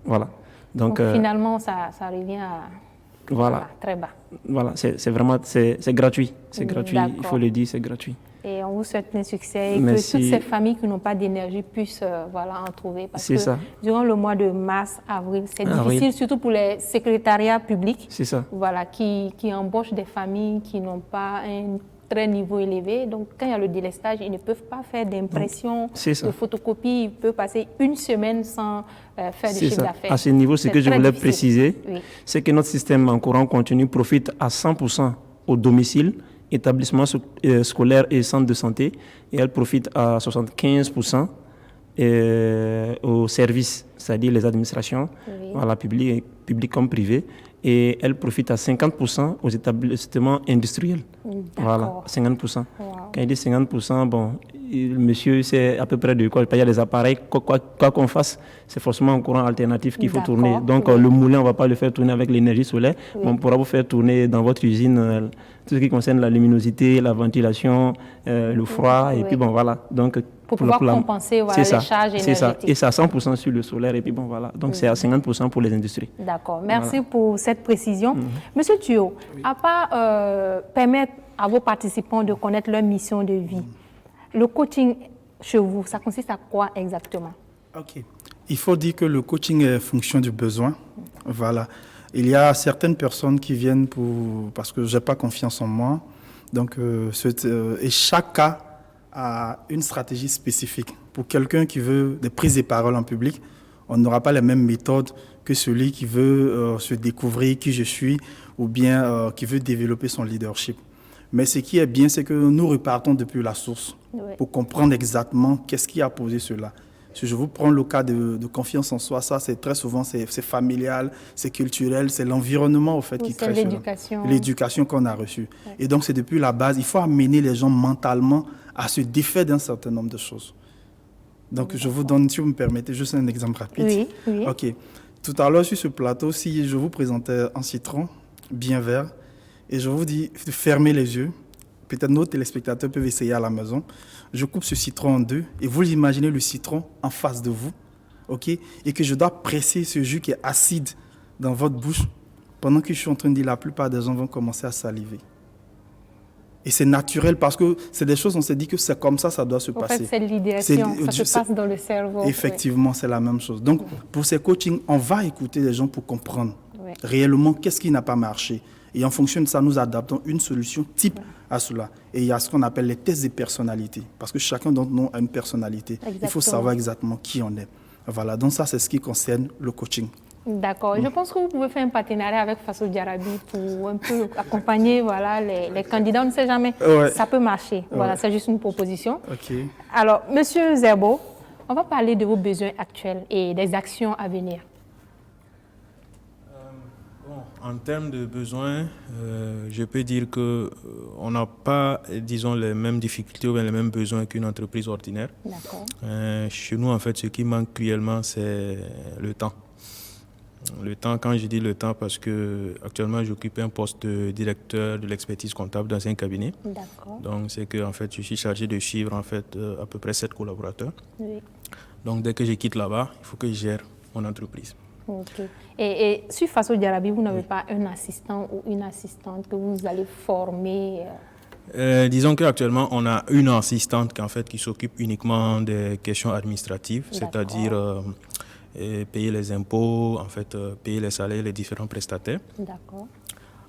Voilà. Donc finalement, ça revient à très bas. Voilà, c'est vraiment gratuit. C'est gratuit, il faut le dire, c'est gratuit. Et on vous souhaite plein succès et que toutes ces familles qui n'ont pas d'énergie puissent en trouver. Parce que durant le mois de mars, avril, c'est difficile, surtout pour les secrétariats publics qui embauchent des familles qui n'ont pas un très niveau élevé. Donc, quand il y a le délestage, ils ne peuvent pas faire d'impression, de photocopie. Ils peuvent passer une semaine sans faire de chiffre d'affaires. À ce niveau, ce que je voulais préciser, c'est que notre système en courant continu profite à 100% au domicile, établissements scolaires et centres de santé, et elle profite à 75% aux services, c'est-à-dire les administrations, publiques comme privées, et elle profite à 50% aux établissements industriels. Voilà, 50%. Quand il dit 50%, bon, monsieur sait à peu près de quoi il y a des appareils, quoi qu'on fasse, c'est forcément un courant alternatif qu'il faut tourner. Donc le moulin, on ne va pas le faire tourner avec l'énergie solaire, mais on pourra vous faire tourner dans votre usine tout ce qui concerne la luminosité, la ventilation, le froid, et puis bon, voilà. Donc, pour pouvoir compenser les charges énergétiques. C'est ça, et c'est à 100% sur le solaire, et puis bon, voilà. Donc, c'est à 50% pour les industries. D'accord, merci pour cette précision. Monsieur Thuot, à part permettre à vos participants de connaître leur mission de vie, le coaching chez vous, ça consiste à quoi exactement? Ok. Il faut dire que le coaching est fonction du besoin. Voilà. Il y a certaines personnes qui viennent parce que je n'ai pas confiance en moi. Donc, et chaque cas a une stratégie spécifique. Pour quelqu'un qui veut des prises de parole en public, on n'aura pas les mêmes méthodes que celui qui veut se découvrir qui je suis ou bien qui veut développer son leadership. Mais ce qui est bien, c'est que nous repartons depuis la source pour comprendre exactement qu'est-ce qui a posé cela. Si je vous prends le cas de confiance en soi, ça c'est très souvent c'est familial, c'est culturel, c'est l'environnement au fait qui crée l'éducation qu'on a reçue. Et donc c'est depuis la base, il faut amener les gens mentalement à se défaire d'un certain nombre de choses. Donc je vous donne, si vous me permettez, juste un exemple rapide. Oui. Ok. Tout à l'heure sur ce plateau, si je vous présentais un citron bien vert et je vous dis de fermer les yeux, peut-être nos téléspectateurs peuvent essayer à la maison. Je coupe ce citron en deux et vous imaginez le citron en face de vous ok, et que je dois presser ce jus qui est acide dans votre bouche, pendant que je suis en train de dire, la plupart des gens vont commencer à saliver. Et c'est naturel parce que c'est des choses, on s'est dit que c'est comme ça doit se passer. En fait, c'est l'idéation, ça se passe dans le cerveau. Effectivement, c'est la même chose. Donc, pour ces coachings, on va écouter les gens pour comprendre réellement qu'est-ce qui n'a pas marché. Et en fonction de ça, nous adaptons une solution type à cela. Et il y a ce qu'on appelle les tests de personnalité. Parce que chacun d'entre nous a une personnalité. Exactement. Il faut savoir exactement qui on est. Voilà, donc ça, c'est ce qui concerne le coaching. D'accord. Je pense que vous pouvez faire un partenariat avec Faso Diarabi pour un peu accompagner les candidats. On ne sait jamais. Ça peut marcher. Voilà, c'est juste une proposition. Okay. Alors, Monsieur Zerbo, on va parler de vos besoins actuels et des actions à venir. En termes de besoins, je peux dire qu'on n'a pas, disons, les mêmes difficultés ou bien les mêmes besoins qu'une entreprise ordinaire. D'accord. Chez nous, en fait, ce qui manque cruellement, c'est le temps. Le temps, quand je dis le temps, parce que actuellement j'occupe un poste de directeur de l'expertise comptable dans un cabinet. D'accord. Donc c'est que en fait je suis chargé de suivre en fait à peu près 7 collaborateurs. Oui. Donc dès que je quitte là-bas, il faut que je gère mon entreprise. Ok. Et sur Faso Diarabi, vous n'avez pas un assistant ou une assistante que vous allez former Disons qu'actuellement on a une assistante qui s'occupe uniquement des questions administratives, c'est-à-dire payer les impôts, payer les salaires, les différents prestataires. D'accord.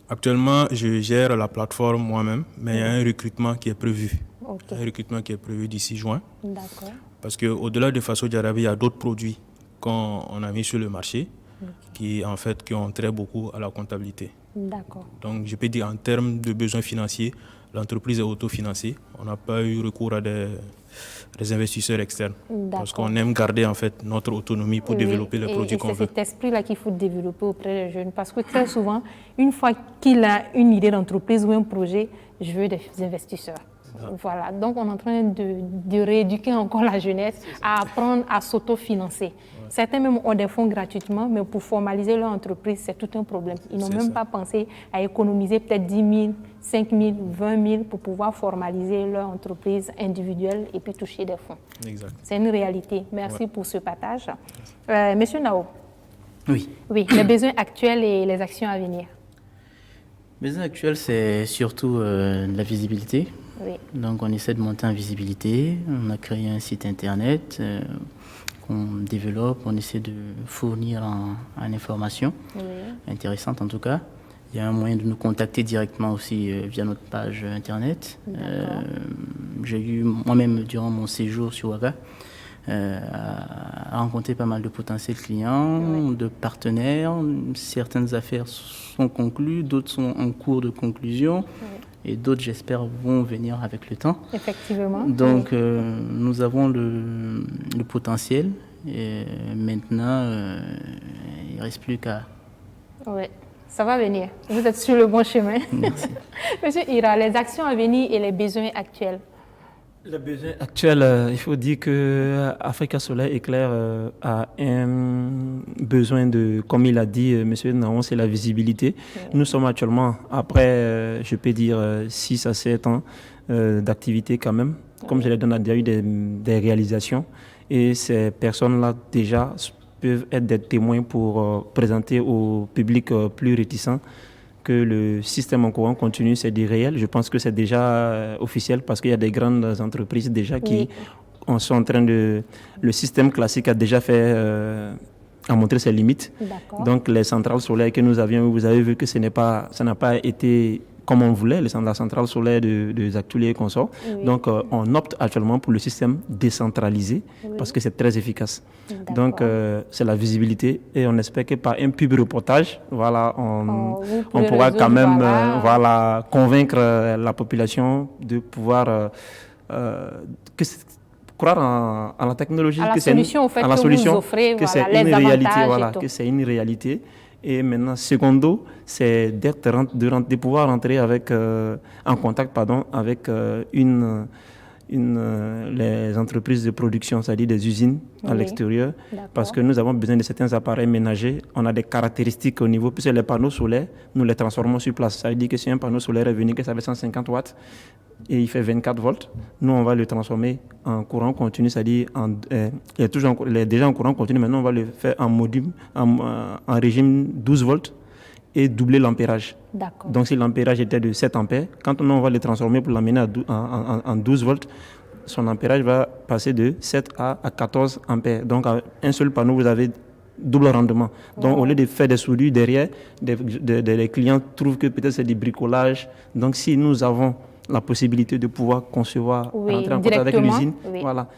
Actuellement, je gère la plateforme moi-même, mais il y a un recrutement qui est prévu. Okay. Un recrutement qui est prévu d'ici juin. D'accord. Parce qu'au-delà de Faso Diarabi, il y a d'autres produits qu'on a mis sur le marché qui ont trait beaucoup à la comptabilité. D'accord. Donc, je peux dire en termes de besoins financiers, l'entreprise est autofinancée. On n'a pas eu recours à des investisseurs externes. Parce qu'on aime garder notre autonomie pour développer les produits qu'on veut. C'est cet esprit-là qu'il faut développer auprès des jeunes. Parce que très souvent, une fois qu'il a une idée d'entreprise ou un projet, je veux des investisseurs. Voilà, donc on est en train de rééduquer encore la jeunesse à apprendre à s'autofinancer. Certains même ont des fonds gratuitement, mais pour formaliser leur entreprise, c'est tout un problème. Ils n'ont même pas pensé à économiser peut-être 10 000, 5 000, 20 000 pour pouvoir formaliser leur entreprise individuelle et puis toucher des fonds. Exact. C'est une réalité. Merci pour ce partage. Monsieur Nao. Oui. Oui, les besoins actuels et les actions à venir. Les besoins actuels, c'est surtout la visibilité. Oui. Donc, on essaie de monter en visibilité. On a créé un site internet qu'on développe. On essaie de fournir en information intéressante en tout cas. Il y a un moyen de nous contacter directement aussi via notre page internet. J'ai eu moi-même, durant mon séjour sur Ouaga, à rencontrer pas mal de potentiels clients, de partenaires. Certaines affaires sont conclues, d'autres sont en cours de conclusion. Et d'autres, j'espère, vont venir avec le temps. Effectivement. Donc, nous avons le potentiel. Et maintenant, il ne reste plus qu'à... Oui, ça va venir. Vous êtes sur le bon chemin. Merci. Monsieur Ira, les actions à venir et les besoins actuels. Les besoins actuels, il faut dire que Africa Soleil Éclair a un besoin de, comme il a dit M. Naon, c'est la visibilité. Nous sommes actuellement, après, je peux dire, 6 à 7 ans d'activité quand même. Comme je l'ai dit, on a déjà eu des réalisations. Et ces personnes-là, déjà, peuvent être des témoins pour présenter au public plus réticent que le système en courant continu, c'est du réel. Je pense que c'est déjà officiel parce qu'il y a des grandes entreprises déjà qui sont en train de... Le système classique a déjà fait... a montré ses limites. Donc les centrales solaires que nous avions, vous avez vu que ça n'a pas été comme on voulait, la centrale solaire de Zactuli et consorts. Donc on opte actuellement pour le système décentralisé parce que c'est très efficace. Donc c'est la visibilité et on espère que par un pub reportage, voilà, on pourra quand même convaincre la population de pouvoir croire en la technologie, à la solution, que vous offrez, que c'est une réalité, que c'est une réalité. Et maintenant, secondo, c'est de pouvoir entrer avec, en contact avec une les entreprises de production, c'est-à-dire des usines à l'extérieur, parce que nous avons besoin de certains appareils ménagers. On a des caractéristiques au niveau, puisque les panneaux solaires, nous les transformons sur place. Ça veut dire que si un panneau solaire est venu, que ça fait 150 watts et il fait 24 volts, nous, on va le transformer en courant continu, c'est-à-dire il est déjà en courant continu, maintenant on va le faire en module, en régime 12 volts et doubler l'ampérage. Donc si l'ampérage était de 7 ampères, quand on va le transformer pour l'amener en 12 volts, son ampérage va passer de 7 à 14 ampères. Donc à un seul panneau, vous avez double rendement. Donc au lieu de faire des soudures derrière, les clients trouvent que peut-être c'est du bricolage. Donc si nous avons la possibilité de pouvoir concevoir, rentrer en contact avec l'usine, voilà,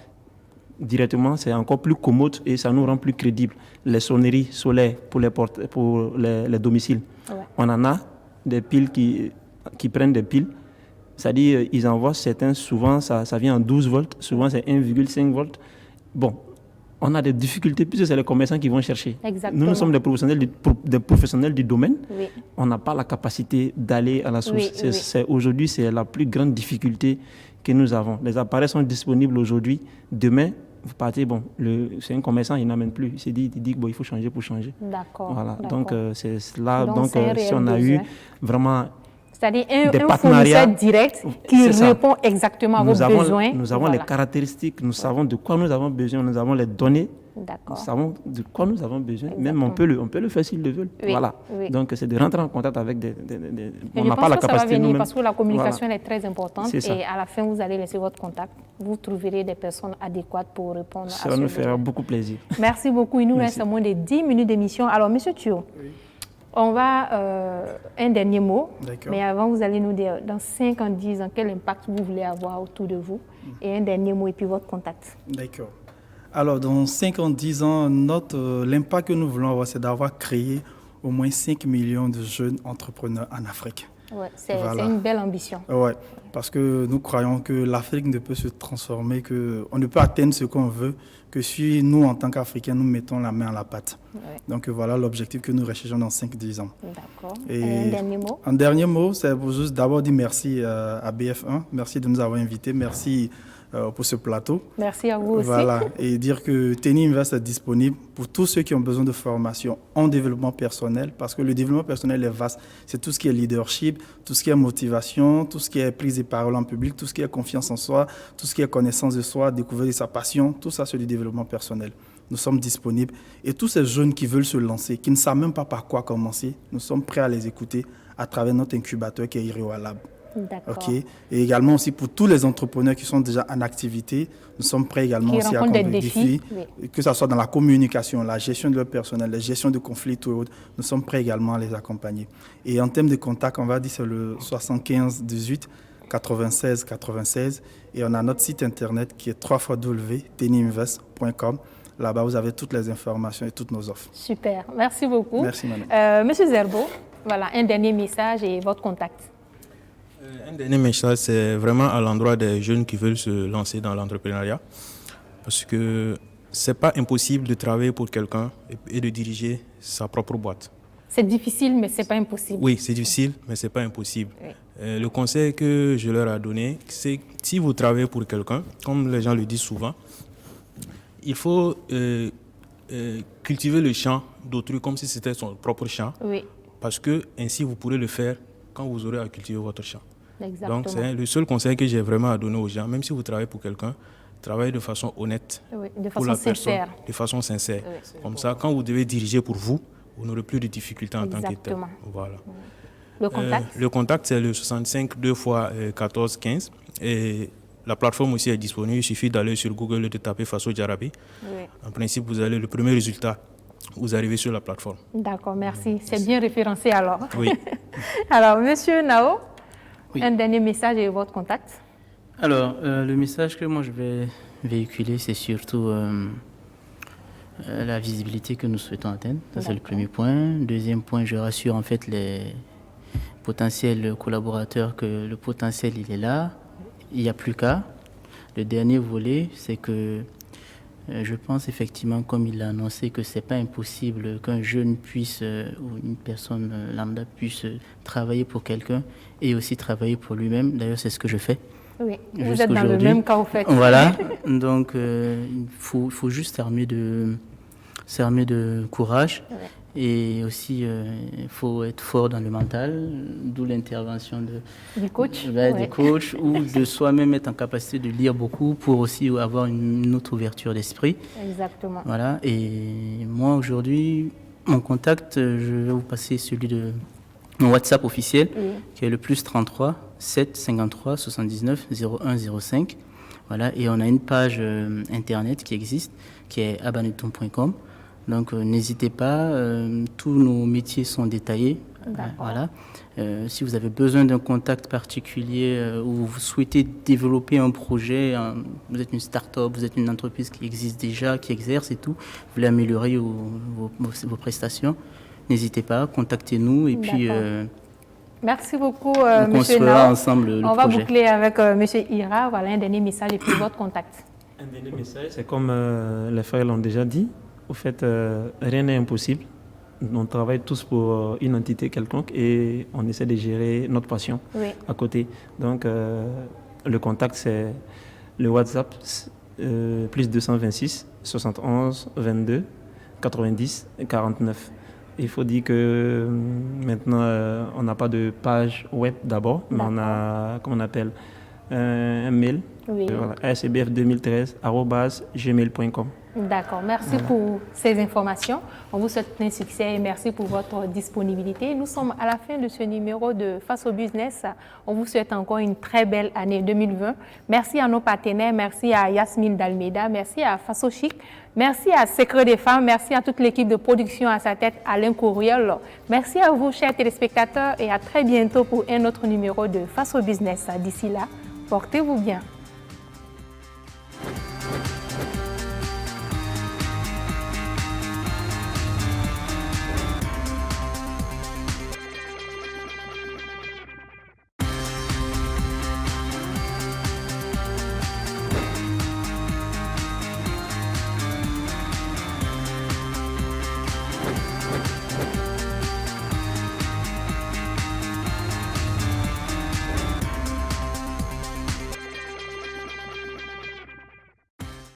directement, c'est encore plus commode et ça nous rend plus crédibles. Les sonneries solaires pour les domiciles. On en a des piles qui prennent des piles. C'est-à-dire, ils envoient certains, souvent ça vient en 12 volts, souvent c'est 1,5 volts. Bon, on a des difficultés puisque c'est les commerçants qui vont chercher. Exactement. Nous sommes des professionnels du domaine. On n'a pas la capacité d'aller à la source. Aujourd'hui, c'est la plus grande difficulté que nous avons. Les appareils sont disponibles aujourd'hui. Demain, vous partez, c'est un commerçant, il n'amène plus. Il dit il faut changer pour changer. D'accord. Voilà. Donc, c'est là. Donc si on a eu vraiment... C'est-à-dire un fournisseur direct qui répond exactement à vos besoins. Nous avons les caractéristiques, nous savons de quoi nous avons besoin, nous avons les données, nous savons de quoi nous avons besoin. Même on peut le faire s'ils le veulent. Voilà. Donc c'est de rentrer en contact avec on n'a pas la capacité nous-mêmes. Parce que la communication est très importante et à la fin vous allez laisser votre contact. Vous trouverez des personnes adéquates pour répondre à ce besoin. Ça nous fera beaucoup plaisir. Merci beaucoup. Il nous reste moins de 10 minutes d'émission. Alors Monsieur Thio. On va un dernier mot, mais avant vous allez nous dire dans 5 ans, 10 ans, quel impact vous voulez avoir autour de vous et un dernier mot et puis votre contact. D'accord. Alors dans 5 ans, 10 ans, l'impact que nous voulons avoir, c'est d'avoir créé au moins 5 millions de jeunes entrepreneurs en Afrique. C'est une belle ambition. Oui, parce que nous croyons que l'Afrique ne peut se transformer, qu'on ne peut atteindre ce qu'on veut que si nous, en tant qu'Africains, nous mettons la main à la pâte. Donc voilà l'objectif que nous recherchons dans 5-10 ans. D'accord. Et un dernier mot? Un dernier mot, c'est pour juste d'abord dire merci à BF1. Merci de nous avoir invités. Merci pour ce plateau. Merci à vous aussi. Voilà, et dire que TENI Invest est disponible pour tous ceux qui ont besoin de formation en développement personnel, parce que le développement personnel est vaste. C'est tout ce qui est leadership, tout ce qui est motivation, tout ce qui est prise de parole en public, tout ce qui est confiance en soi, tout ce qui est connaissance de soi, découvrir sa passion, tout ça c'est du développement personnel. Nous sommes disponibles et tous ces jeunes qui veulent se lancer, qui ne savent même pas par quoi commencer, nous sommes prêts à les écouter à travers notre incubateur qui est Iriwa Lab. Okay. Et également aussi pour tous les entrepreneurs qui sont déjà en activité, nous sommes prêts également aussi à accompagner des défis, que ce soit dans la communication, la gestion de leur personnel, la gestion de conflits, tout autre, nous sommes prêts également à les accompagner. Et en termes de contact, on va dire c'est le 75 18 96 96 et on a notre site internet qui est www.teniinvest.com. Là-bas, vous avez toutes les informations et toutes nos offres. Super, merci beaucoup. Merci, madame. Monsieur Zerbo, voilà un dernier message et votre contact. Un dernier message, c'est vraiment à l'endroit des jeunes qui veulent se lancer dans l'entrepreneuriat. Parce que ce n'est pas impossible de travailler pour quelqu'un et de diriger sa propre boîte. C'est difficile, mais ce n'est pas impossible. Oui, c'est difficile, mais ce n'est pas impossible. Oui. Le conseil que je leur ai donné, c'est si vous travaillez pour quelqu'un, comme les gens le disent souvent, il faut cultiver le champ d'autrui comme si c'était son propre champ. Oui. Parce que ainsi, vous pourrez le faire quand vous aurez à cultiver votre champ. Exactement. Donc, c'est le seul conseil que j'ai vraiment à donner aux gens. Même si vous travaillez pour quelqu'un, travaillez de façon honnête, de façon sincère. De façon sincère. Oui. Comme ça, quand vous devez diriger pour vous, vous n'aurez plus de difficultés en tant que tel. Voilà. Le contact le contact, c'est le 65 2 x 14 15. Et la plateforme aussi est disponible. Il suffit d'aller sur Google et de taper Faso Jarabi. Oui. En principe, vous allez le premier résultat. Vous arrivez sur la plateforme. D'accord, merci. C'est bien référencé alors. Oui. Alors, Monsieur Nao, un dernier message et votre contact. Alors, le message que moi je vais véhiculer, c'est surtout la visibilité que nous souhaitons atteindre. Ça, c'est le premier point. Deuxième point, je rassure en fait les potentiels collaborateurs que le potentiel, il est là. Il n'y a plus qu'à. Le dernier volet, c'est que je pense effectivement, comme il l'a annoncé, que ce n'est pas impossible qu'un jeune puisse, ou une personne lambda puisse travailler pour quelqu'un et aussi travailler pour lui-même. D'ailleurs, c'est ce que je fais. Oui, vous êtes jusqu'aujourd'hui. dans le même cas, au fait. Voilà, donc il faut juste s'armer de courage. Ouais. Et aussi, il faut être fort dans le mental, d'où l'intervention Du coach. du coach ou de soi-même être en capacité de lire beaucoup pour aussi avoir une autre ouverture d'esprit. Exactement. Voilà, et moi aujourd'hui, mon contact, je vais vous passer celui de mon WhatsApp officiel, qui est le plus 33 7 53 79 01 05. Voilà, et on a une page internet qui existe, qui est abaneton.com. Donc n'hésitez pas, tous nos métiers sont détaillés. Voilà. Si vous avez besoin d'un contact particulier ou vous souhaitez développer un projet, vous êtes une start-up, vous êtes une entreprise qui existe déjà, qui exerce et tout, vous voulez améliorer vos prestations, n'hésitez pas, contactez-nous et puis merci beaucoup, on M. construira Nao. ensemble le On va projet. boucler avec M. Ira. Voilà un dernier message et puis votre contact. Un dernier message, c'est comme les frères l'ont déjà dit. Au fait, rien n'est impossible. On travaille tous pour une entité quelconque et on essaie de gérer notre passion à côté. Donc, le contact, c'est le WhatsApp, plus 226 71 22 90 49. Il faut dire que maintenant, on n'a pas de page web d'abord, mais on a, comment on appelle, un mail. Voilà, acbf2013@gmail.com. D'accord, merci pour ces informations. On vous souhaite plein succès et merci pour votre disponibilité. Nous sommes à la fin de ce numéro de Face au Business. On vous souhaite encore une très belle année 2020. Merci à nos partenaires, merci à Yasmine Dalmeda, merci à Faso Chic, merci à Secret des Femmes, merci à toute l'équipe de production à sa tête, Alain Courriel. Merci à vous, chers téléspectateurs, et à très bientôt pour un autre numéro de Face au Business. D'ici là, portez-vous bien.